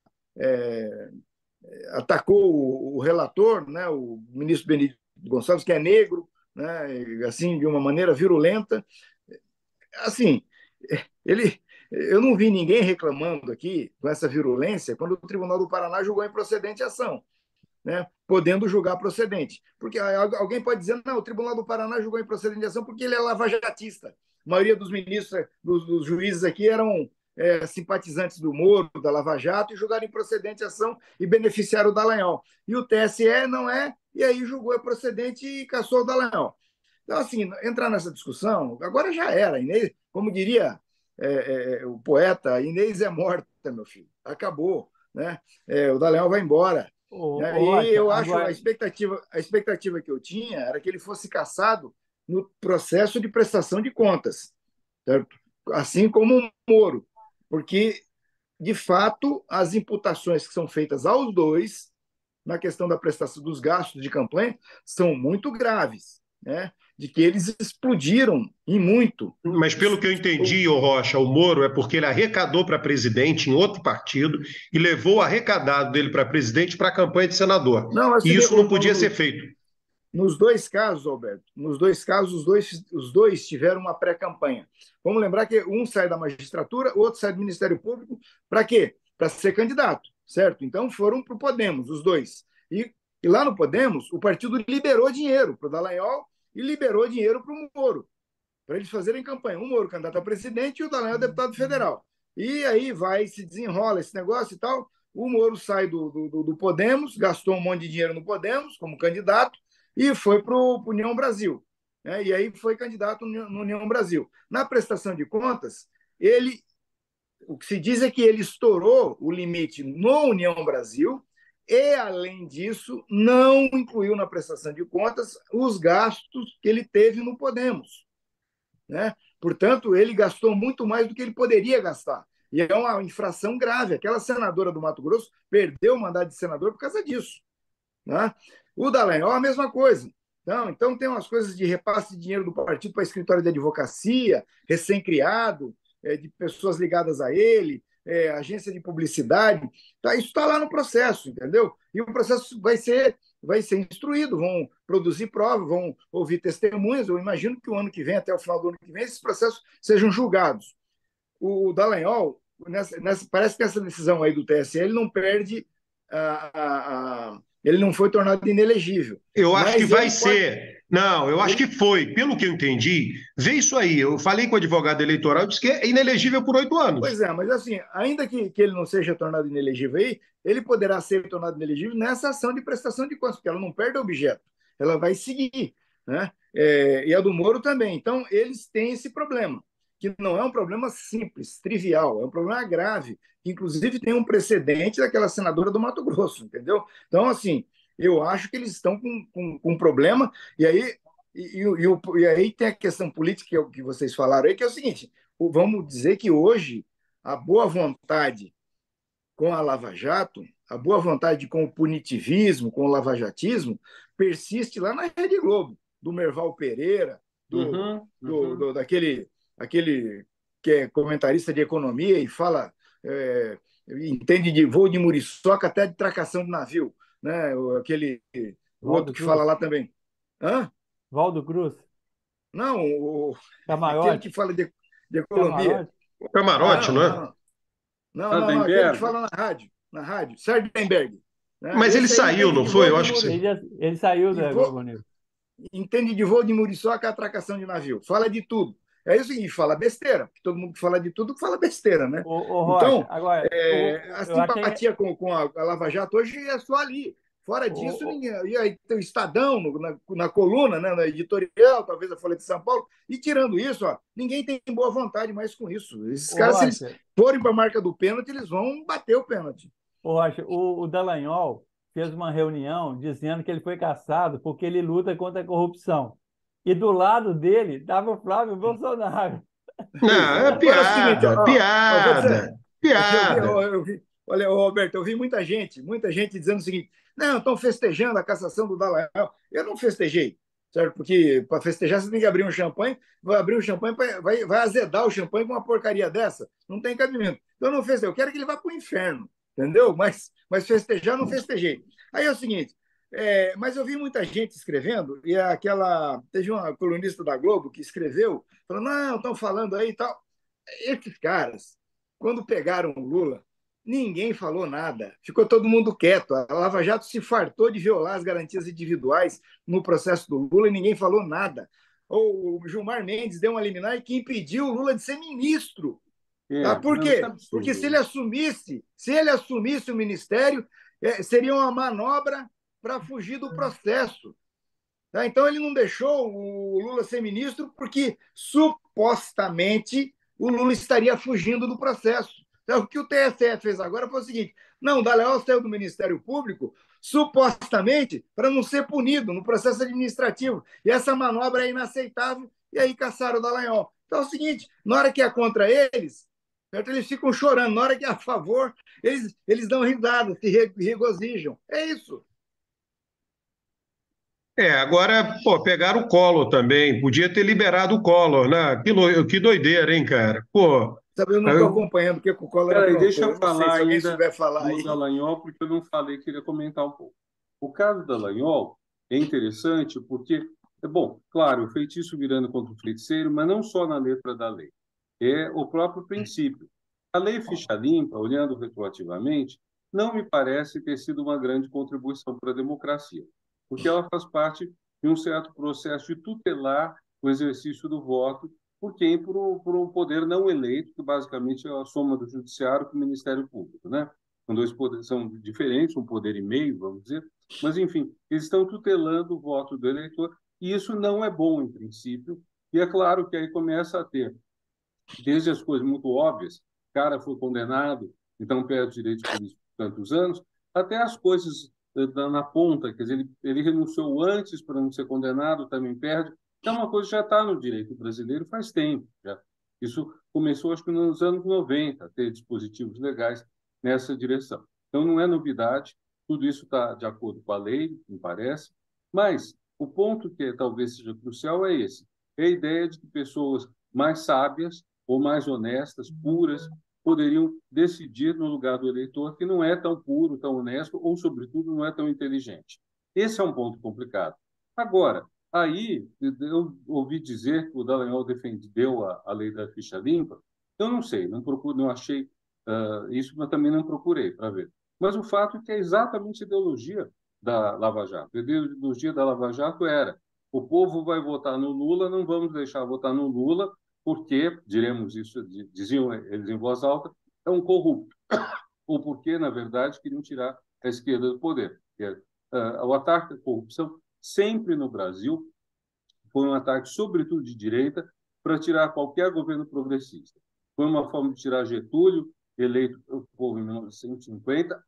atacou o relator, né, o ministro Benedito Gonçalves, que é negro, né, assim, de uma maneira virulenta. Assim, eu não vi ninguém reclamando aqui com essa virulência quando o Tribunal do Paraná julgou improcedente a ação, né, podendo julgar procedente. Porque alguém pode dizer, não, o Tribunal do Paraná julgou improcedente a ação porque ele é lavajatista. A maioria dos ministros, dos juízes aqui eram simpatizantes do Moro, da Lava Jato, e julgaram improcedente a ação e beneficiaram o Dallagnol. E o TSE não é, e aí julgou procedente e cassou o Dallagnol. Então, assim, entrar nessa discussão, agora já era. Inês, como diria o poeta, Inês é morta, meu filho. Acabou. Né? O Dallagnol vai embora. E eu acho a expectativa que eu tinha era que ele fosse cassado no processo de prestação de contas, certo? Assim como o Moro, porque, de fato, as imputações que são feitas aos dois na questão da prestação dos gastos de campanha são muito graves, né? De que eles explodiram e muito. Mas pelo que eu entendi, Rocha, o Moro é porque ele arrecadou para presidente em outro partido e levou o arrecadado dele para presidente para a campanha de senador. E isso não podia ser feito. Nos dois casos, Alberto, os dois tiveram uma pré-campanha. Vamos lembrar que um sai da magistratura, o outro sai do Ministério Público. Para quê? Para ser candidato, certo? Então foram para o Podemos, os dois. E lá no Podemos, o partido liberou dinheiro para o Dallagnol e liberou dinheiro para o Moro. para eles fazerem campanha. O Moro, candidato a presidente, e o Dallagnol, deputado federal. E aí se desenrola esse negócio e tal. O Moro sai do Podemos, gastou um monte de dinheiro no Podemos como candidato e foi para o União Brasil. Né? E aí foi candidato no União Brasil. Na prestação de contas, o que se diz é que ele estourou o limite no União Brasil e, além disso, não incluiu na prestação de contas os gastos que ele teve no Podemos. Né? Portanto, ele gastou muito mais do que ele poderia gastar. E é uma infração grave. Aquela senadora do Mato Grosso perdeu o mandato de senador por causa disso. Né? O Dallagnol, a mesma coisa. Então, tem umas coisas de repasse de dinheiro do partido para escritório de advocacia, recém-criado, de pessoas ligadas a ele, agência de publicidade. Tá? Isso está lá no processo, entendeu? E o processo vai ser instruído, vão produzir provas, vão ouvir testemunhas. Eu imagino que o ano que vem, até o final do ano que vem, esses processos sejam julgados. O Dallagnol, parece que essa decisão aí do TSE, ele não perde ele não foi tornado inelegível. Eu acho que vai ser. Não, eu acho que foi. Pelo que eu entendi, vê isso aí. Eu falei com o advogado eleitoral, disse que é inelegível por 8 anos. Pois é, mas assim, ainda que ele não seja tornado inelegível aí, ele poderá ser tornado inelegível nessa ação de prestação de contas, porque ela não perde o objeto, ela vai seguir. Né? E a do Moro também. Então, eles têm esse problema, que não é um problema simples, trivial, é um problema grave, que inclusive tem um precedente daquela senadora do Mato Grosso, entendeu? Então, assim, eu acho que eles estão com um problema, e aí tem a questão política que vocês falaram aí, que é o seguinte: vamos dizer que hoje a boa vontade com a Lava Jato, a boa vontade com o punitivismo, com o lavajatismo, persiste lá na Rede Globo, do Merval Pereira, daquele que é comentarista de economia e fala, entende de voo de muriçoca até de tracação de navio, né? Aquele outro que fala lá também. Hã? Valdo Cruz? Não, aquele que Camarote? fala de economia. Camarote? Camarote, não é? Não, aquele que fala na rádio, Sardenberg. Né? Mas ele saiu, não foi? Eu acho que sim. Ele saiu da Globo News. Entende de voo de muriçoca a atracação de navio. Fala de tudo. É isso aí, fala besteira. Porque todo mundo que fala de tudo fala besteira, né? Rocha, agora, a simpatia com a Lava Jato hoje é só ali. Fora disso, ninguém. E aí tem o Estadão na coluna, né, na editorial, talvez a Folha de São Paulo. E tirando isso, ninguém tem boa vontade mais com isso. Esses caras, Rocha, se eles forem para a marca do pênalti, eles vão bater o pênalti. Rocha, o Dallagnol fez uma reunião dizendo que ele foi caçado porque ele luta contra a corrupção. E do lado dele estava o Flávio Bolsonaro. Não, é piada, piada. Olha, Roberto, eu vi muita gente dizendo o seguinte: não, estão festejando a cassação do Dallagnol. Eu não festejei, certo? Porque para festejar você tem que abrir um champanhe, vai azedar o champanhe com uma porcaria dessa. Não tem cabimento. Então eu não festejei, eu quero que ele vá para o inferno, entendeu? Mas festejar, não festejei. Aí é o seguinte, mas eu vi muita gente escrevendo, e teve uma colunista da Globo que escreveu, falando, não, estão falando aí e tal. Esses caras, quando pegaram o Lula, ninguém falou nada, ficou todo mundo quieto. A Lava Jato se fartou de violar as garantias individuais no processo do Lula e ninguém falou nada. O Gilmar Mendes deu uma liminar que impediu o Lula de ser ministro. Tá? Por quê? Porque se ele assumisse o ministério, seria uma manobra para fugir do processo. Tá? Então, ele não deixou o Lula ser ministro porque, supostamente, o Lula estaria fugindo do processo. Então, o que o TSE fez agora foi o seguinte: não, Dallagnol saiu do Ministério Público supostamente para não ser punido no processo administrativo. E essa manobra é inaceitável, e aí caçaram o Dallagnol. Então é o seguinte: na hora que é contra eles, eles ficam chorando, na hora que é a favor, eles dão risada, se regozijam. É isso. Agora, pô, pegaram o Collor também. Podia ter liberado o Collor, né? Que doideira, hein, cara? Pô. Sabe, eu não estou acompanhando o que o Collor aprontou. Deixa eu falar se alguém ainda souber falar do Dallagnol, porque eu não falei, queria comentar um pouco. O caso do Dallagnol é interessante porque, bom, claro, o feitiço virando contra o feiticeiro, mas não só na letra da lei. É o próprio princípio. A lei ficha limpa, olhando retroativamente, não me parece ter sido uma grande contribuição para a democracia, porque ela faz parte de um certo processo de tutelar o exercício do voto por quem? Por um poder não eleito, que basicamente é a soma do judiciário com o Ministério Público, né? São dois poderes, são diferentes, um poder e meio, vamos dizer, mas, enfim, eles estão tutelando o voto do eleitor, e isso não é bom, em princípio, e é claro que aí começa a ter, desde as coisas muito óbvias, o cara foi condenado, então perde direitos políticos por tantos anos, até as coisas na ponta, quer dizer, ele renunciou antes para não ser condenado, também perde. Então, uma coisa que já está no direito brasileiro faz tempo. Já. Isso começou, acho que nos anos 90, a ter dispositivos legais nessa direção. Então, não é novidade, tudo isso está de acordo com a lei, me parece, mas o ponto que talvez seja crucial é esse, é a ideia de que pessoas mais sábias ou mais honestas, puras, poderiam decidir no lugar do eleitor que não é tão puro, tão honesto, ou, sobretudo, não é tão inteligente. Esse é um ponto complicado. Agora, aí, eu ouvi dizer que o Dallagnol defendeu a lei da ficha limpa. Eu não sei, não achei isso, mas também não procurei para ver. Mas o fato é que é exatamente a ideologia da Lava Jato. A ideologia da Lava Jato era: o povo vai votar no Lula, não vamos deixar votar no Lula, porque, diremos isso, diziam eles em voz alta, é um corrupto. Ou porque, na verdade, queriam tirar a esquerda do poder. O ataque à corrupção, sempre no Brasil, foi um ataque, sobretudo de direita, para tirar qualquer governo progressista. Foi uma forma de tirar Getúlio, eleito pelo povo em 1950,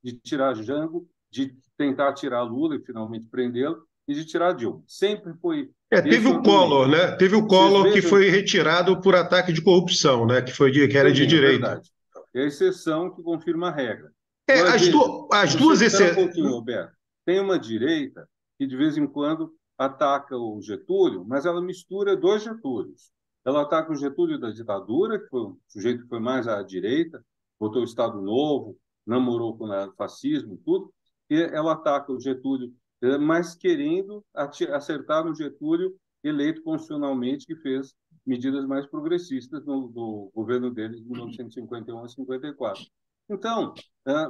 de tirar Jango, de tentar tirar Lula e finalmente prendê-lo, e de tirar Dilma. Sempre foi Teve esse o o Collor, argumento. né? Teve o Vocês Collor que vejam, foi retirado por ataque de corrupção, né? Que era de também é direita. verdade. É a exceção que confirma a regra. Agora, As, veja, as duas espera um exceções. pouquinho, Roberto. Tem uma direita que, de vez em quando, ataca o Getúlio, mas ela mistura dois Getúlios. Ela ataca o Getúlio da ditadura, que foi um sujeito que foi mais à direita, botou o Estado Novo, namorou com o fascismo e tudo, e ela ataca o Getúlio, mas querendo acertar no Getúlio eleito constitucionalmente, que fez medidas mais progressistas no governo dele de 1951 a 54. Então,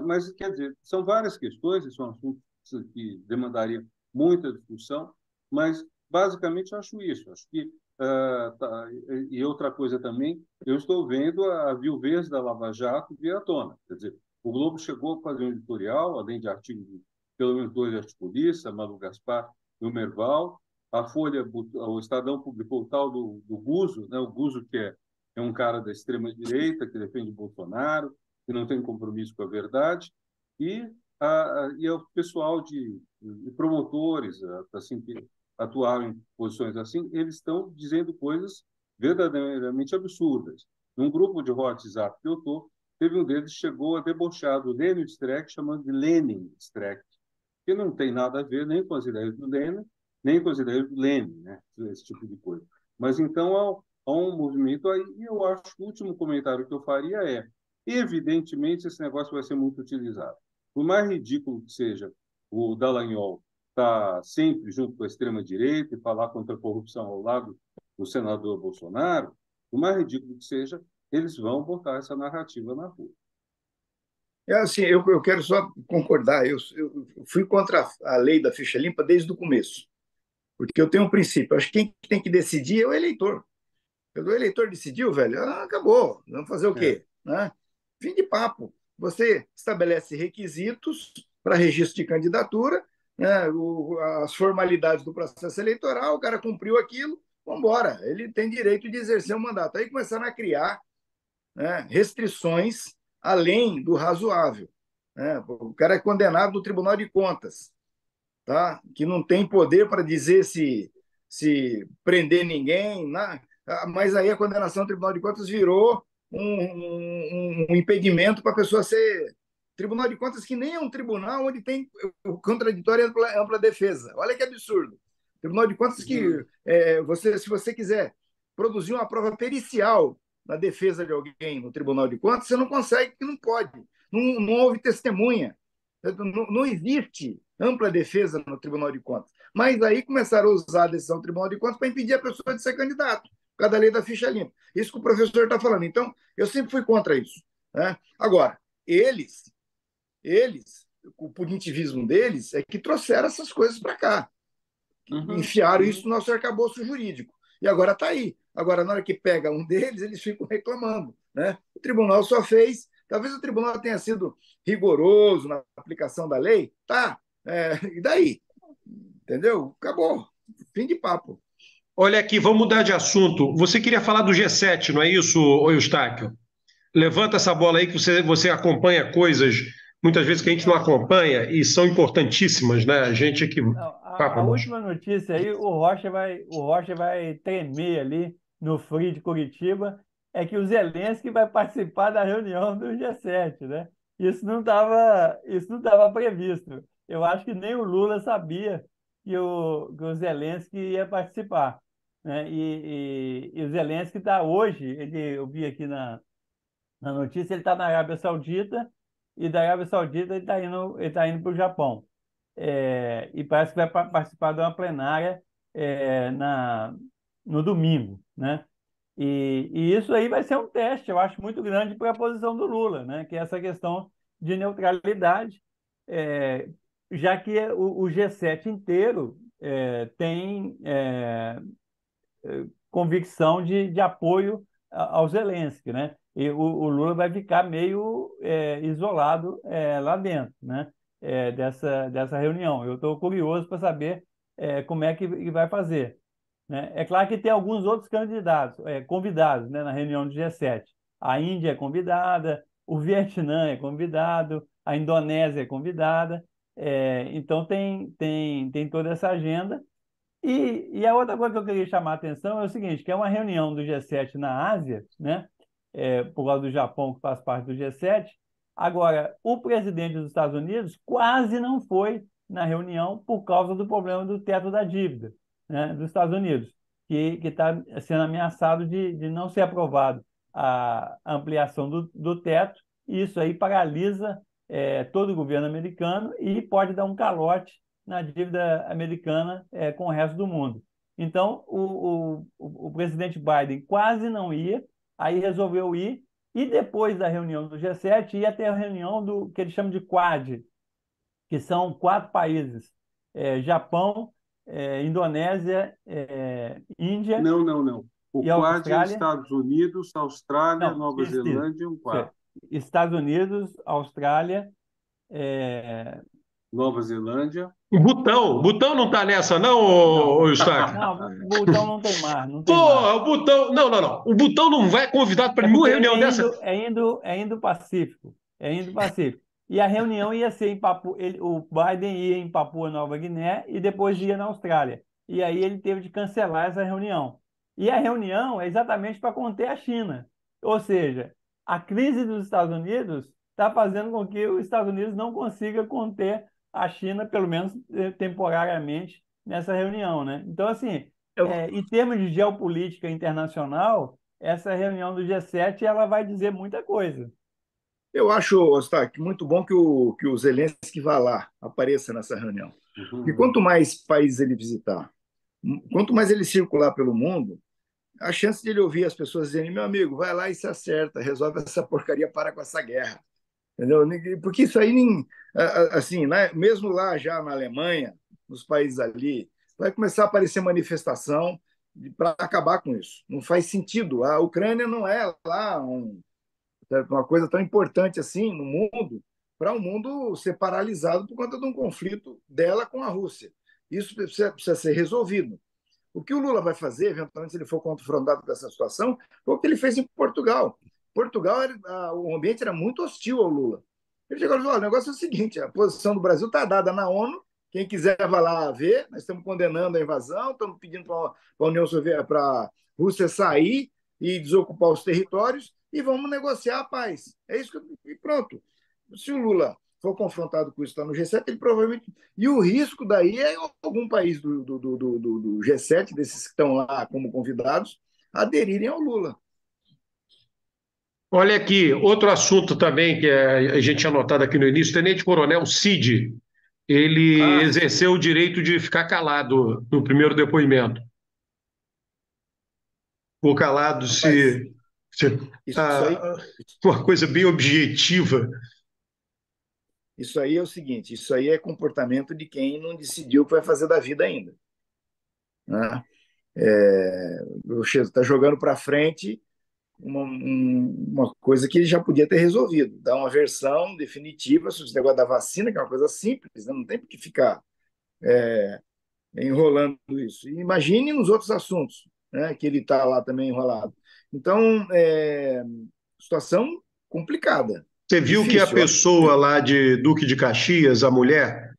mas, quer dizer, são várias questões, são assuntos que demandariam muita discussão, mas, basicamente, eu acho isso. Acho que, e outra coisa também, eu estou vendo a viuvez da Lava Jato vir à tona. Quer dizer, o Globo chegou a fazer um editorial, além de artigos, pelo menos 2 articulistas, Malu Gaspar e o Merval. A Folha, o Estadão publicou o tal do Guzo, né? O Guzo, que é um cara da extrema-direita, que defende Bolsonaro, que não tem compromisso com a verdade, e o pessoal de promotores, assim, que atuaram em posições assim, eles estão dizendo coisas verdadeiramente absurdas. Num grupo de WhatsApp que eu estou, teve um deles que chegou a debochar do Lênin Streck, chamando de Lenin Streck, que não tem nada a ver nem com as ideias do Lenin, nem com as ideias do Lenin, né? Esse tipo de coisa. Mas, então, há um movimento aí, e eu acho que o último comentário que eu faria é: evidentemente, esse negócio vai ser muito utilizado. Por mais ridículo que seja o Dallagnol estar sempre junto com a extrema-direita e falar contra a corrupção ao lado do senador Bolsonaro, por mais ridículo que seja, eles vão botar essa narrativa na rua. Assim, eu quero só concordar. Eu fui contra a lei da ficha limpa desde o começo, porque eu tenho um princípio. Acho que quem tem que decidir é o eleitor. O eleitor decidiu, velho, acabou. Vamos fazer o quê? Né? Fim de papo. Você estabelece requisitos para registro de candidatura, né? As formalidades do processo eleitoral, o cara cumpriu aquilo, vamos embora. Ele tem direito de exercer o mandato. Aí começaram a criar, né, restrições além do razoável. Né? O cara é condenado no Tribunal de Contas, tá? Que não tem poder para dizer se prender ninguém, né? Mas aí a condenação do Tribunal de Contas virou um impedimento para a pessoa ser. Tribunal de Contas que nem é um tribunal onde tem o contraditório e ampla defesa. Olha que absurdo. Tribunal de Contas que, se você quiser produzir uma prova pericial na defesa de alguém no Tribunal de Contas, você não consegue, porque não pode. Não houve testemunha. Não existe ampla defesa no Tribunal de Contas. Mas aí começaram a usar a decisão do Tribunal de Contas para impedir a pessoa de ser candidato, por causa da lei da ficha limpa. Isso que o professor está falando. Então, eu sempre fui contra isso. Né? Agora, eles, o punitivismo deles é que trouxeram essas coisas para cá. Enfiaram isso no nosso arcabouço jurídico. E agora está aí. Agora, na hora que pega um deles, eles ficam reclamando, né? O tribunal só fez, talvez o tribunal tenha sido rigoroso na aplicação da lei, tá? E daí? Entendeu? Acabou. Fim de papo. Olha aqui, vamos mudar de assunto. Você queria falar do G7, não é isso, ô Eustáquio? Levanta essa bola aí que você acompanha coisas, muitas vezes que a gente não acompanha e são importantíssimas, né? A gente que. Não, Papo, a moço. última notícia aí, o Rocha vai tremer ali no Free de Curitiba, é que o Zelensky vai participar da reunião do G7, né? Isso não estava previsto. Eu acho que nem o Lula sabia que o Zelensky ia participar, né? E o Zelensky está hoje, eu vi aqui na notícia, ele está na Arábia Saudita, e da Arábia Saudita ele tá indo para o Japão. E parece que vai participar de uma plenária é, na, no domingo, né? E isso aí vai ser um teste, eu acho, muito grande para a posição do Lula, né? Que é essa questão de neutralidade, é, já que o G7 inteiro tem convicção de apoio ao Zelensky, né? E o Lula vai ficar meio isolado lá dentro, né? Dessa reunião. Eu estou curioso para saber como é que vai fazer, né? É claro que tem alguns outros candidatos, convidados, né, na reunião do G7. A Índia é convidada, o Vietnã é convidado, a Indonésia é convidada. Então tem toda essa agenda. E a outra coisa que eu queria chamar a atenção é o seguinte, que é uma reunião do G7 na Ásia, né? Por causa do Japão, que faz parte do G7. Agora, o presidente dos Estados Unidos quase não foi na reunião por causa do problema do teto da dívida, né, dos Estados Unidos, que está sendo ameaçado de não ser aprovado a ampliação do teto, e isso aí paralisa todo o governo americano e pode dar um calote na dívida americana com o resto do mundo. Então, o presidente Biden quase não ia, aí resolveu ir, e depois da reunião do G7 ia ter a reunião do que eles chamam de Quad, que são 4 países: Japão, Indonésia, Índia Não, não, não. O e Quad é Austrália. Estados Unidos, Austrália, Não, Nova isso. Zelândia e um Isso é. quarto. Estados Unidos, Austrália, é, Nova Zelândia. O Butão não está nessa, não, não, ô Eustáquio? não, Butão não tem mar, não tem mar. Pô, o Butão. Não, não, não. O Butão não vai convidado para É nenhuma porque reunião dessa. é Indo-Pacífico. É Indo-Pacífico. E a reunião ia ser em o Biden ia em Papua Nova Guiné e depois ia na Austrália. E aí ele teve de cancelar essa reunião. E a reunião é exatamente para conter a China. Ou seja, a crise dos Estados Unidos está fazendo com que os Estados Unidos não consiga conter a China, pelo menos temporariamente, nessa reunião, né? Então, assim, Eu, em termos de geopolítica internacional, essa reunião do G7 ela vai dizer muita coisa. eu acho, Ostak, muito bom que o Zelensky vá lá, apareça nessa reunião. E Uhum. quanto mais países ele visitar, quanto mais ele circular pelo mundo, a chance de ele ouvir as pessoas dizendo: meu amigo, vai lá e se acerta, resolve essa porcaria, para com essa guerra. Entendeu? Porque isso aí, assim, né? Mesmo lá já na Alemanha, nos países ali, vai começar a aparecer manifestação para acabar com isso. Não faz sentido. A Ucrânia não é lá uma coisa tão importante assim no mundo, para o mundo ser paralisado por conta de um conflito dela com a Rússia. Isso precisa ser resolvido. O que o Lula vai fazer, eventualmente, se ele for confrontado com essa situação, foi o que ele fez em Portugal. Portugal, o ambiente era muito hostil ao Lula. Ele chegou e falou: o negócio é o seguinte, a posição do Brasil está dada na ONU, quem quiser vai lá ver, nós estamos condenando a invasão, estamos pedindo para a União Soviética, para a Rússia sair e desocupar os territórios, e vamos negociar a paz. É isso e pronto. Se o Lula for confrontado com isso, está no G7, ele provavelmente. E o risco daí é algum país do G7, desses que estão lá como convidados, aderirem ao Lula. Olha aqui, outro assunto também que a gente tinha notado aqui no início, o Tenente-Coronel Cid, ele Ah, exerceu o direito de ficar calado no primeiro depoimento. Ficou calado rapaz, se isso aí, ah, uma coisa bem objetiva. isso aí é o seguinte: isso aí é comportamento de quem não decidiu o que vai fazer da vida ainda. Né? O Chesco está jogando para frente uma coisa que ele já podia ter resolvido, dar uma versão definitiva sobre esse negócio da vacina, que é uma coisa simples, né? Não tem por que ficar enrolando isso. E imagine nos outros assuntos, né, que ele está lá também enrolado. Então, situação complicada, Você viu que a difícil. pessoa lá de Duque de Caxias, a mulher,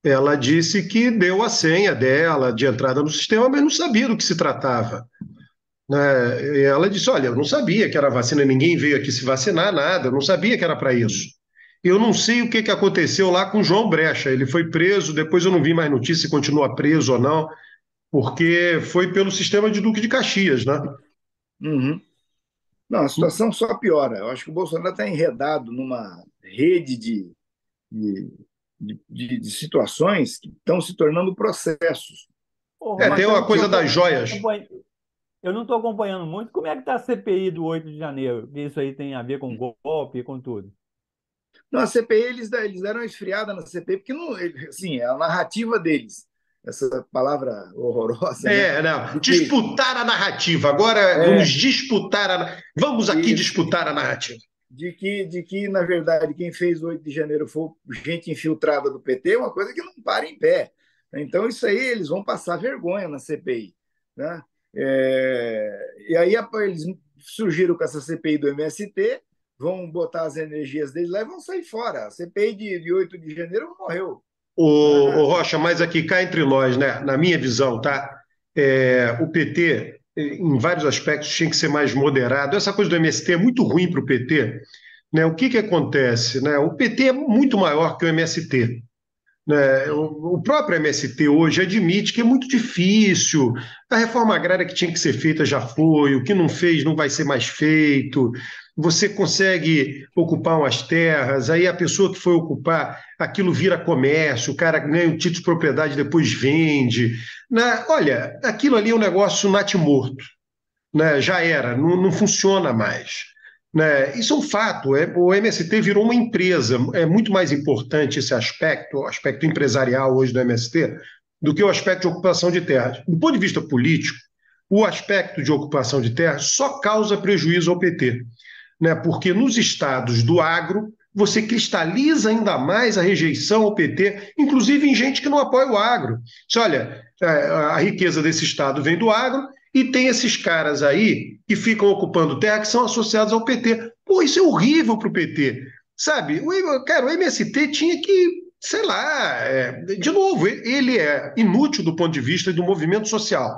ela disse que deu a senha dela de entrada no sistema, mas não sabia do que se tratava, né? E ela disse: Olha, eu não sabia que era vacina, ninguém veio aqui se vacinar, nada, eu não sabia que era para isso. Eu não sei o que que aconteceu lá com o João Brecha. Ele foi preso, depois eu não vi mais notícia se continua preso ou não, porque foi pelo sistema de Duque de Caxias, né? Uhum. Não, a situação só piora. Eu acho que o Bolsonaro está enredado numa rede de, de situações que estão se tornando processos. Ô, Tem Rocha, uma coisa das joias. eu não estou acompanhando muito. Como é que está a CPI do 8 de janeiro? Isso aí tem a ver com golpe, com tudo. Não, a CPI, eles deram uma esfriada na CPI, porque não, assim, é a narrativa deles, essa palavra horrorosa, né? Não. De que, Disputar a narrativa. Agora vamos é, disputar Vamos aqui isso, disputar a narrativa. de que, na verdade, quem fez o 8 de janeiro foi gente infiltrada do PT, uma coisa que não para em pé. Então, isso aí eles vão passar vergonha na CPI, né? E aí eles surgiram com essa CPI do MST, vão botar as energias deles lá e vão sair fora. A CPI de 8 de janeiro morreu, O né? Rocha, mas aqui cá entre nós, né? Na minha visão, tá? O PT, em vários aspectos, tinha que ser mais moderado. Essa coisa do MST é muito ruim para o PT, né? O que que acontece, né? O PT é muito maior que o MST, né? O próprio MST hoje admite que é muito difícil. A reforma agrária que tinha que ser feita já foi, o que não fez não vai ser mais feito. Você consegue ocupar umas terras, aí a pessoa que foi ocupar, aquilo vira comércio, o cara ganha o título de propriedade, depois vende, né? Olha, aquilo ali é um negócio natimorto, né? Já era, não funciona mais. Né? Isso é um fato. O MST virou uma empresa. É muito mais importante esse aspecto, o aspecto empresarial hoje do MST, do que o aspecto de ocupação de terras. Do ponto de vista político, o aspecto de ocupação de terras só causa prejuízo ao PT, né? Porque nos estados do agro você cristaliza ainda mais a rejeição ao PT, inclusive em gente que não apoia o agro. Você olha, a riqueza desse estado vem do agro e tem esses caras aí que ficam ocupando terra que são associados ao PT. Pô, isso é horrível para o PT. Sabe, cara, o MST tinha que, sei lá, de novo, ele é inútil do ponto de vista do movimento social.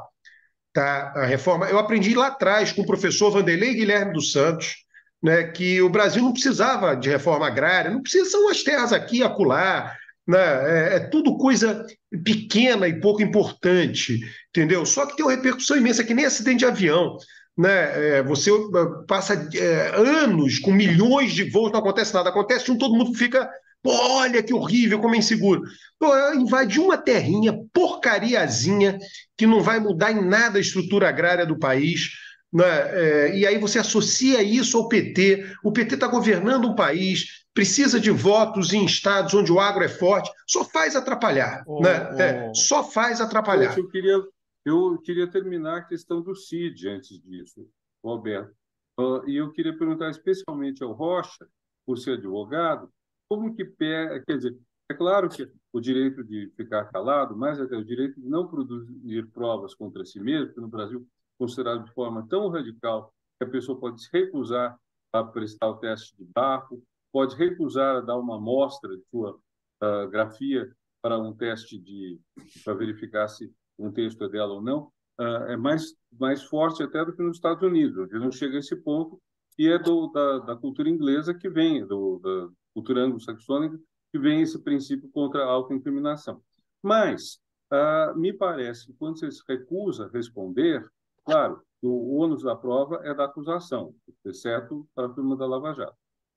Tá? A reforma, eu aprendi lá atrás com o professor Vanderlei Guilherme dos Santos, né, que o Brasil não precisava de reforma agrária, não precisa, são as terras aqui, acolá, né, é tudo coisa pequena e pouco importante, entendeu? Só que tem uma repercussão imensa, que nem acidente de avião. Né? Você passa anos com milhões de voos, não acontece nada, acontece um, todo mundo fica, pô, olha que horrível, como é inseguro. Pô, invade uma terrinha, porcariazinha, que não vai mudar em nada a estrutura agrária do país, né? E aí você associa isso ao PT. O PT está governando um país, precisa de votos em estados onde o agro é forte, só faz atrapalhar, né? O, Só faz Gente, atrapalhar. eu queria terminar a questão do CID antes disso, Roberto. E eu queria perguntar especialmente ao Rocha, por ser advogado, como que, quer dizer, é claro que o direito de ficar calado, mas até o direito de não produzir provas contra si mesmo, que no Brasil é considerado de forma tão radical que a pessoa pode se recusar a prestar o teste de barro, pode recusar a dar uma amostra de sua grafia para um teste para verificar se um texto é dela ou não, é mais forte até do que nos Estados Unidos, onde não chega a esse ponto, e é da cultura inglesa que vem, da cultura anglo-saxônica, que vem esse princípio contra a autoincriminação. Mas me parece que quando você se recusa a responder, claro, o ônus da prova é da acusação, exceto para a turma da Lava Jato.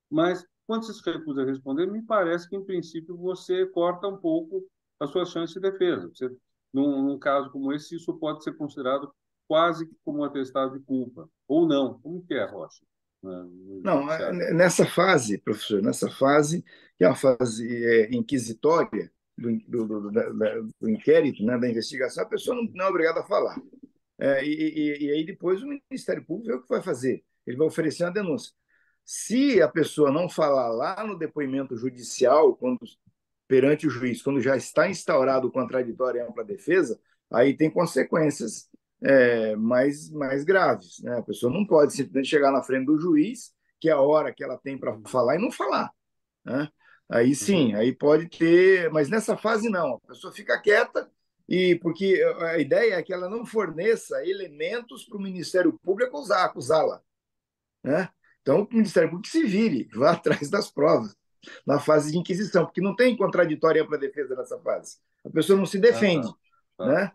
Mas quando você se recusa a responder, me parece que, em princípio, você corta um pouco a sua chance de defesa. Num caso como esse, isso pode ser considerado quase que como um atestado de culpa. Ou não. Como que é, Rocha? Não, nessa fase, professor, nessa fase, que é uma fase inquisitória do inquérito, né, da investigação, a pessoa não é obrigada a falar. E aí depois o Ministério Público vê o que vai fazer. Ele vai oferecer uma denúncia. Se a pessoa não falar lá no depoimento judicial, perante o juiz, quando já está instaurado o contraditório e ampla defesa, aí tem consequências mais graves. Né? A pessoa não pode simplesmente chegar na frente do juiz, que é a hora que ela tem para falar, e não falar. Né? Aí sim, aí pode ter, mas nessa fase não, a pessoa fica quieta, e porque a ideia é que ela não forneça elementos para o Ministério Público acusá-la. Né? Então, o Ministério Público se vire, vá atrás das provas, na fase de inquisição, porque não tem contraditória para defesa nessa fase. A pessoa não se defende. Né?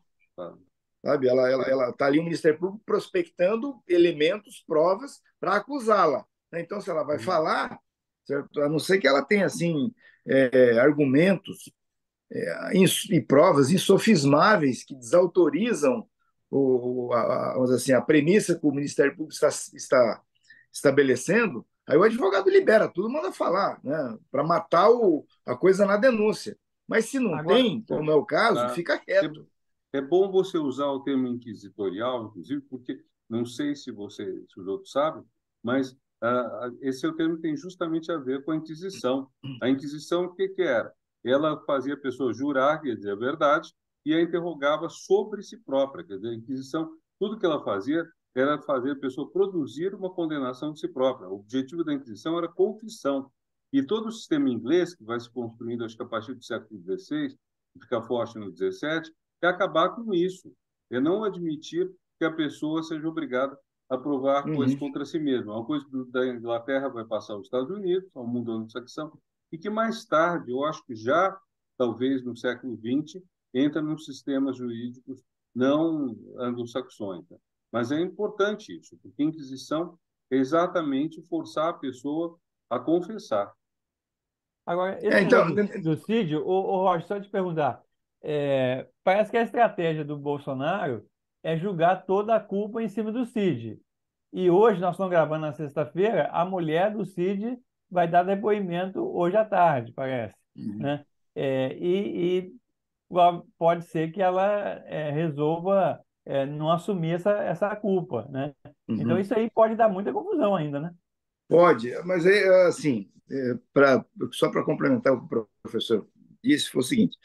Sabe? Ela está ali, o Ministério Público prospectando elementos, provas, para acusá-la. Então, se ela vai falar, certo? A não ser que ela tenha assim, argumentos e provas insofismáveis que desautorizam vamos dizer assim, a premissa que o Ministério Público está estabelecendo, aí o advogado libera tudo, manda falar, né, para matar a coisa na denúncia. Mas se não tem, como é o caso, fica quieto. É bom você usar o termo inquisitorial, inclusive, porque não sei se os outros sabem, mas esse é o termo que tem justamente a ver com a Inquisição. A Inquisição, o que era? Ela fazia a pessoa jurar, quer dizer, a verdade, e a interrogava sobre si própria. Quer dizer, a Inquisição, tudo que ela fazia era fazer a pessoa produzir uma condenação de si própria. O objetivo da Inquisição era confissão. E todo o sistema inglês, que vai se construindo, acho que a partir do século XVI, fica forte no XVII, é acabar com isso. É não admitir que a pessoa seja obrigada a provar coisas contra si mesma. Uma coisa da Inglaterra vai passar aos Estados Unidos, ao mundo anglo-saxão, e que mais tarde, eu acho que já, talvez no século XX, entra nos sistemas jurídicos não anglo-saxões. Né? Mas é importante isso, porque a Inquisição é exatamente forçar a pessoa a confessar. Agora, esse negócio do Cid, Rocha, só te perguntar, parece que a estratégia do Bolsonaro é jogar toda a culpa em cima do Cid. E hoje, nós estamos gravando na sexta-feira, a mulher do Cid vai dar depoimento hoje à tarde, parece. Né? E pode ser que ela resolva não assumir essa culpa. Né? Então, isso aí pode dar muita confusão ainda, né? Pode, mas assim, só para complementar o que o professor disse, foi o seguinte: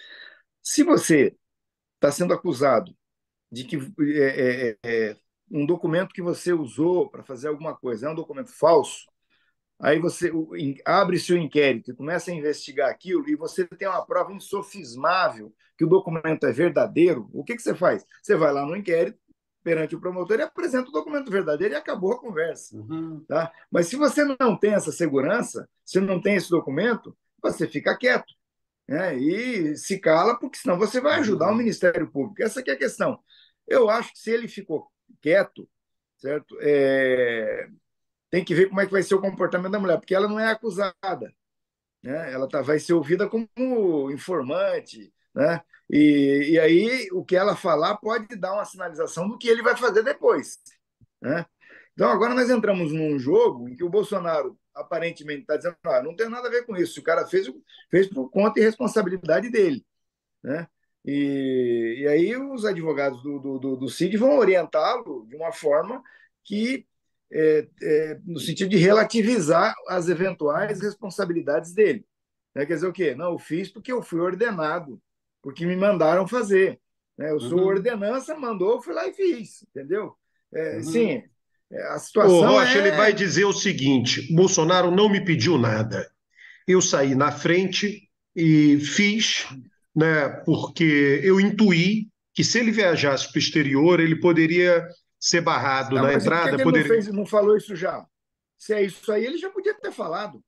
se você está sendo acusado de que um documento que você usou para fazer alguma coisa é um documento falso, aí você abre-se o inquérito e começa a investigar aquilo, e você tem uma prova insofismável que o documento é verdadeiro, o que você faz? Você vai lá no inquérito, perante o promotor, e apresenta o documento verdadeiro e acabou a conversa. Tá? Mas se você não tem essa segurança, se não tem esse documento, você fica quieto. Né? E se cala, porque senão você vai ajudar o Ministério Público. Essa aqui é a questão. Eu acho que se ele ficou quieto, certo? Tem que ver como é que vai ser o comportamento da mulher, porque ela não é acusada. Né? Ela vai ser ouvida como informante, né? E aí o que ela falar pode dar uma sinalização do que ele vai fazer depois. Né? Então agora nós entramos num jogo em que o Bolsonaro aparentemente está dizendo não tem nada a ver com isso, o cara fez por conta e responsabilidade dele. Né? E aí os advogados do Cid vão orientá-lo de uma forma que no sentido de relativizar as eventuais responsabilidades dele. Quer dizer o quê? Não, eu fiz porque eu fui ordenado, porque me mandaram fazer. Eu sou ordenança, mandou, eu fui lá e fiz, entendeu? Sim, a situação o Rocha, ele vai dizer o seguinte: Bolsonaro não me pediu nada. Eu saí na frente e fiz, né, porque eu intuí que se ele viajasse para o exterior, ele poderia ser barrado na entrada. Por que ele não falou isso já? Se é isso aí, ele já podia ter falado.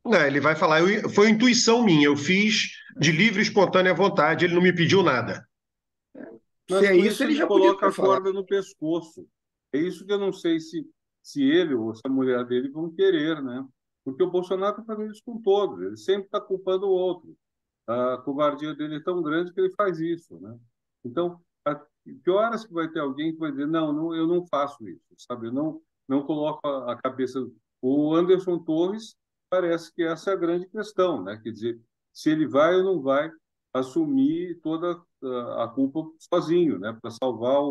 Não, ele vai falar, foi intuição minha, eu fiz de livre e espontânea vontade, ele não me pediu nada. Mas se isso, ele já coloca a corda no pescoço. É isso que eu não sei se ele ou se a mulher dele vão querer, né? Porque o Bolsonaro está fazendo isso com todos, ele sempre está culpando o outro. A covardia dele é tão grande que ele faz isso, né? Então, que horas que vai ter alguém que vai dizer, não, eu não faço isso, sabe? Eu não coloco a cabeça... O Anderson Torres parece que essa é a grande questão, né? Quer dizer, se ele vai ou não vai assumir toda a culpa sozinho, né? Para salvar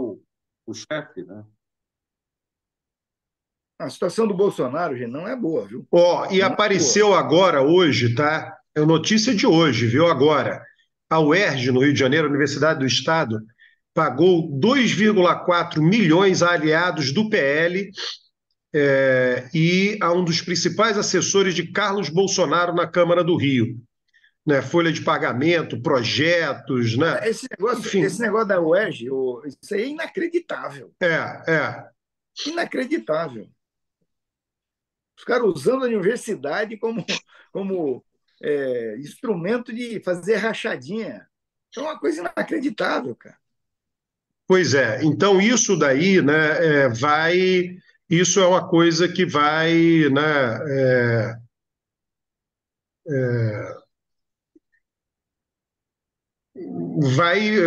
o chefe, né? A situação do Bolsonaro, gente, não é boa, viu? Ó, e Não é boa. apareceu agora, hoje, tá? É notícia de hoje, viu? Agora. A UERJ, no Rio de Janeiro, a Universidade do Estado, pagou 2,4 milhões a aliados do PL e a um dos principais assessores de Carlos Bolsonaro na Câmara do Rio. Né? Folha de pagamento, projetos, né? Enfim, Esse negócio da UERJ, isso aí é inacreditável. é. Inacreditável. Os caras usando a universidade como instrumento de fazer rachadinha. É uma coisa inacreditável, cara. Pois é. Então, isso daí, né, isso é uma coisa que vai, né,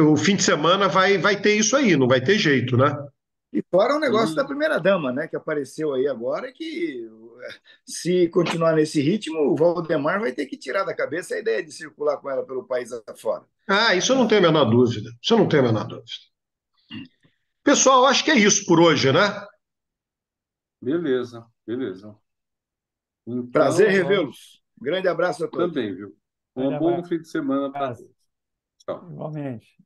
o fim de semana vai ter isso aí, não vai ter jeito, né? E fora o negócio da E, primeira-dama, né, que apareceu aí agora, que se continuar nesse ritmo, o Valdemar vai ter que tirar da cabeça a ideia de circular com ela pelo país afora. Ah, isso eu não tenho a menor dúvida. Isso eu não tenho a menor dúvida. Pessoal, acho que é isso por hoje, né? beleza, beleza. Prazer Então, revê-los. Grande abraço a todos. também, viu? Grande Um bom fim de semana para abraço. todos. Tchau. Igualmente.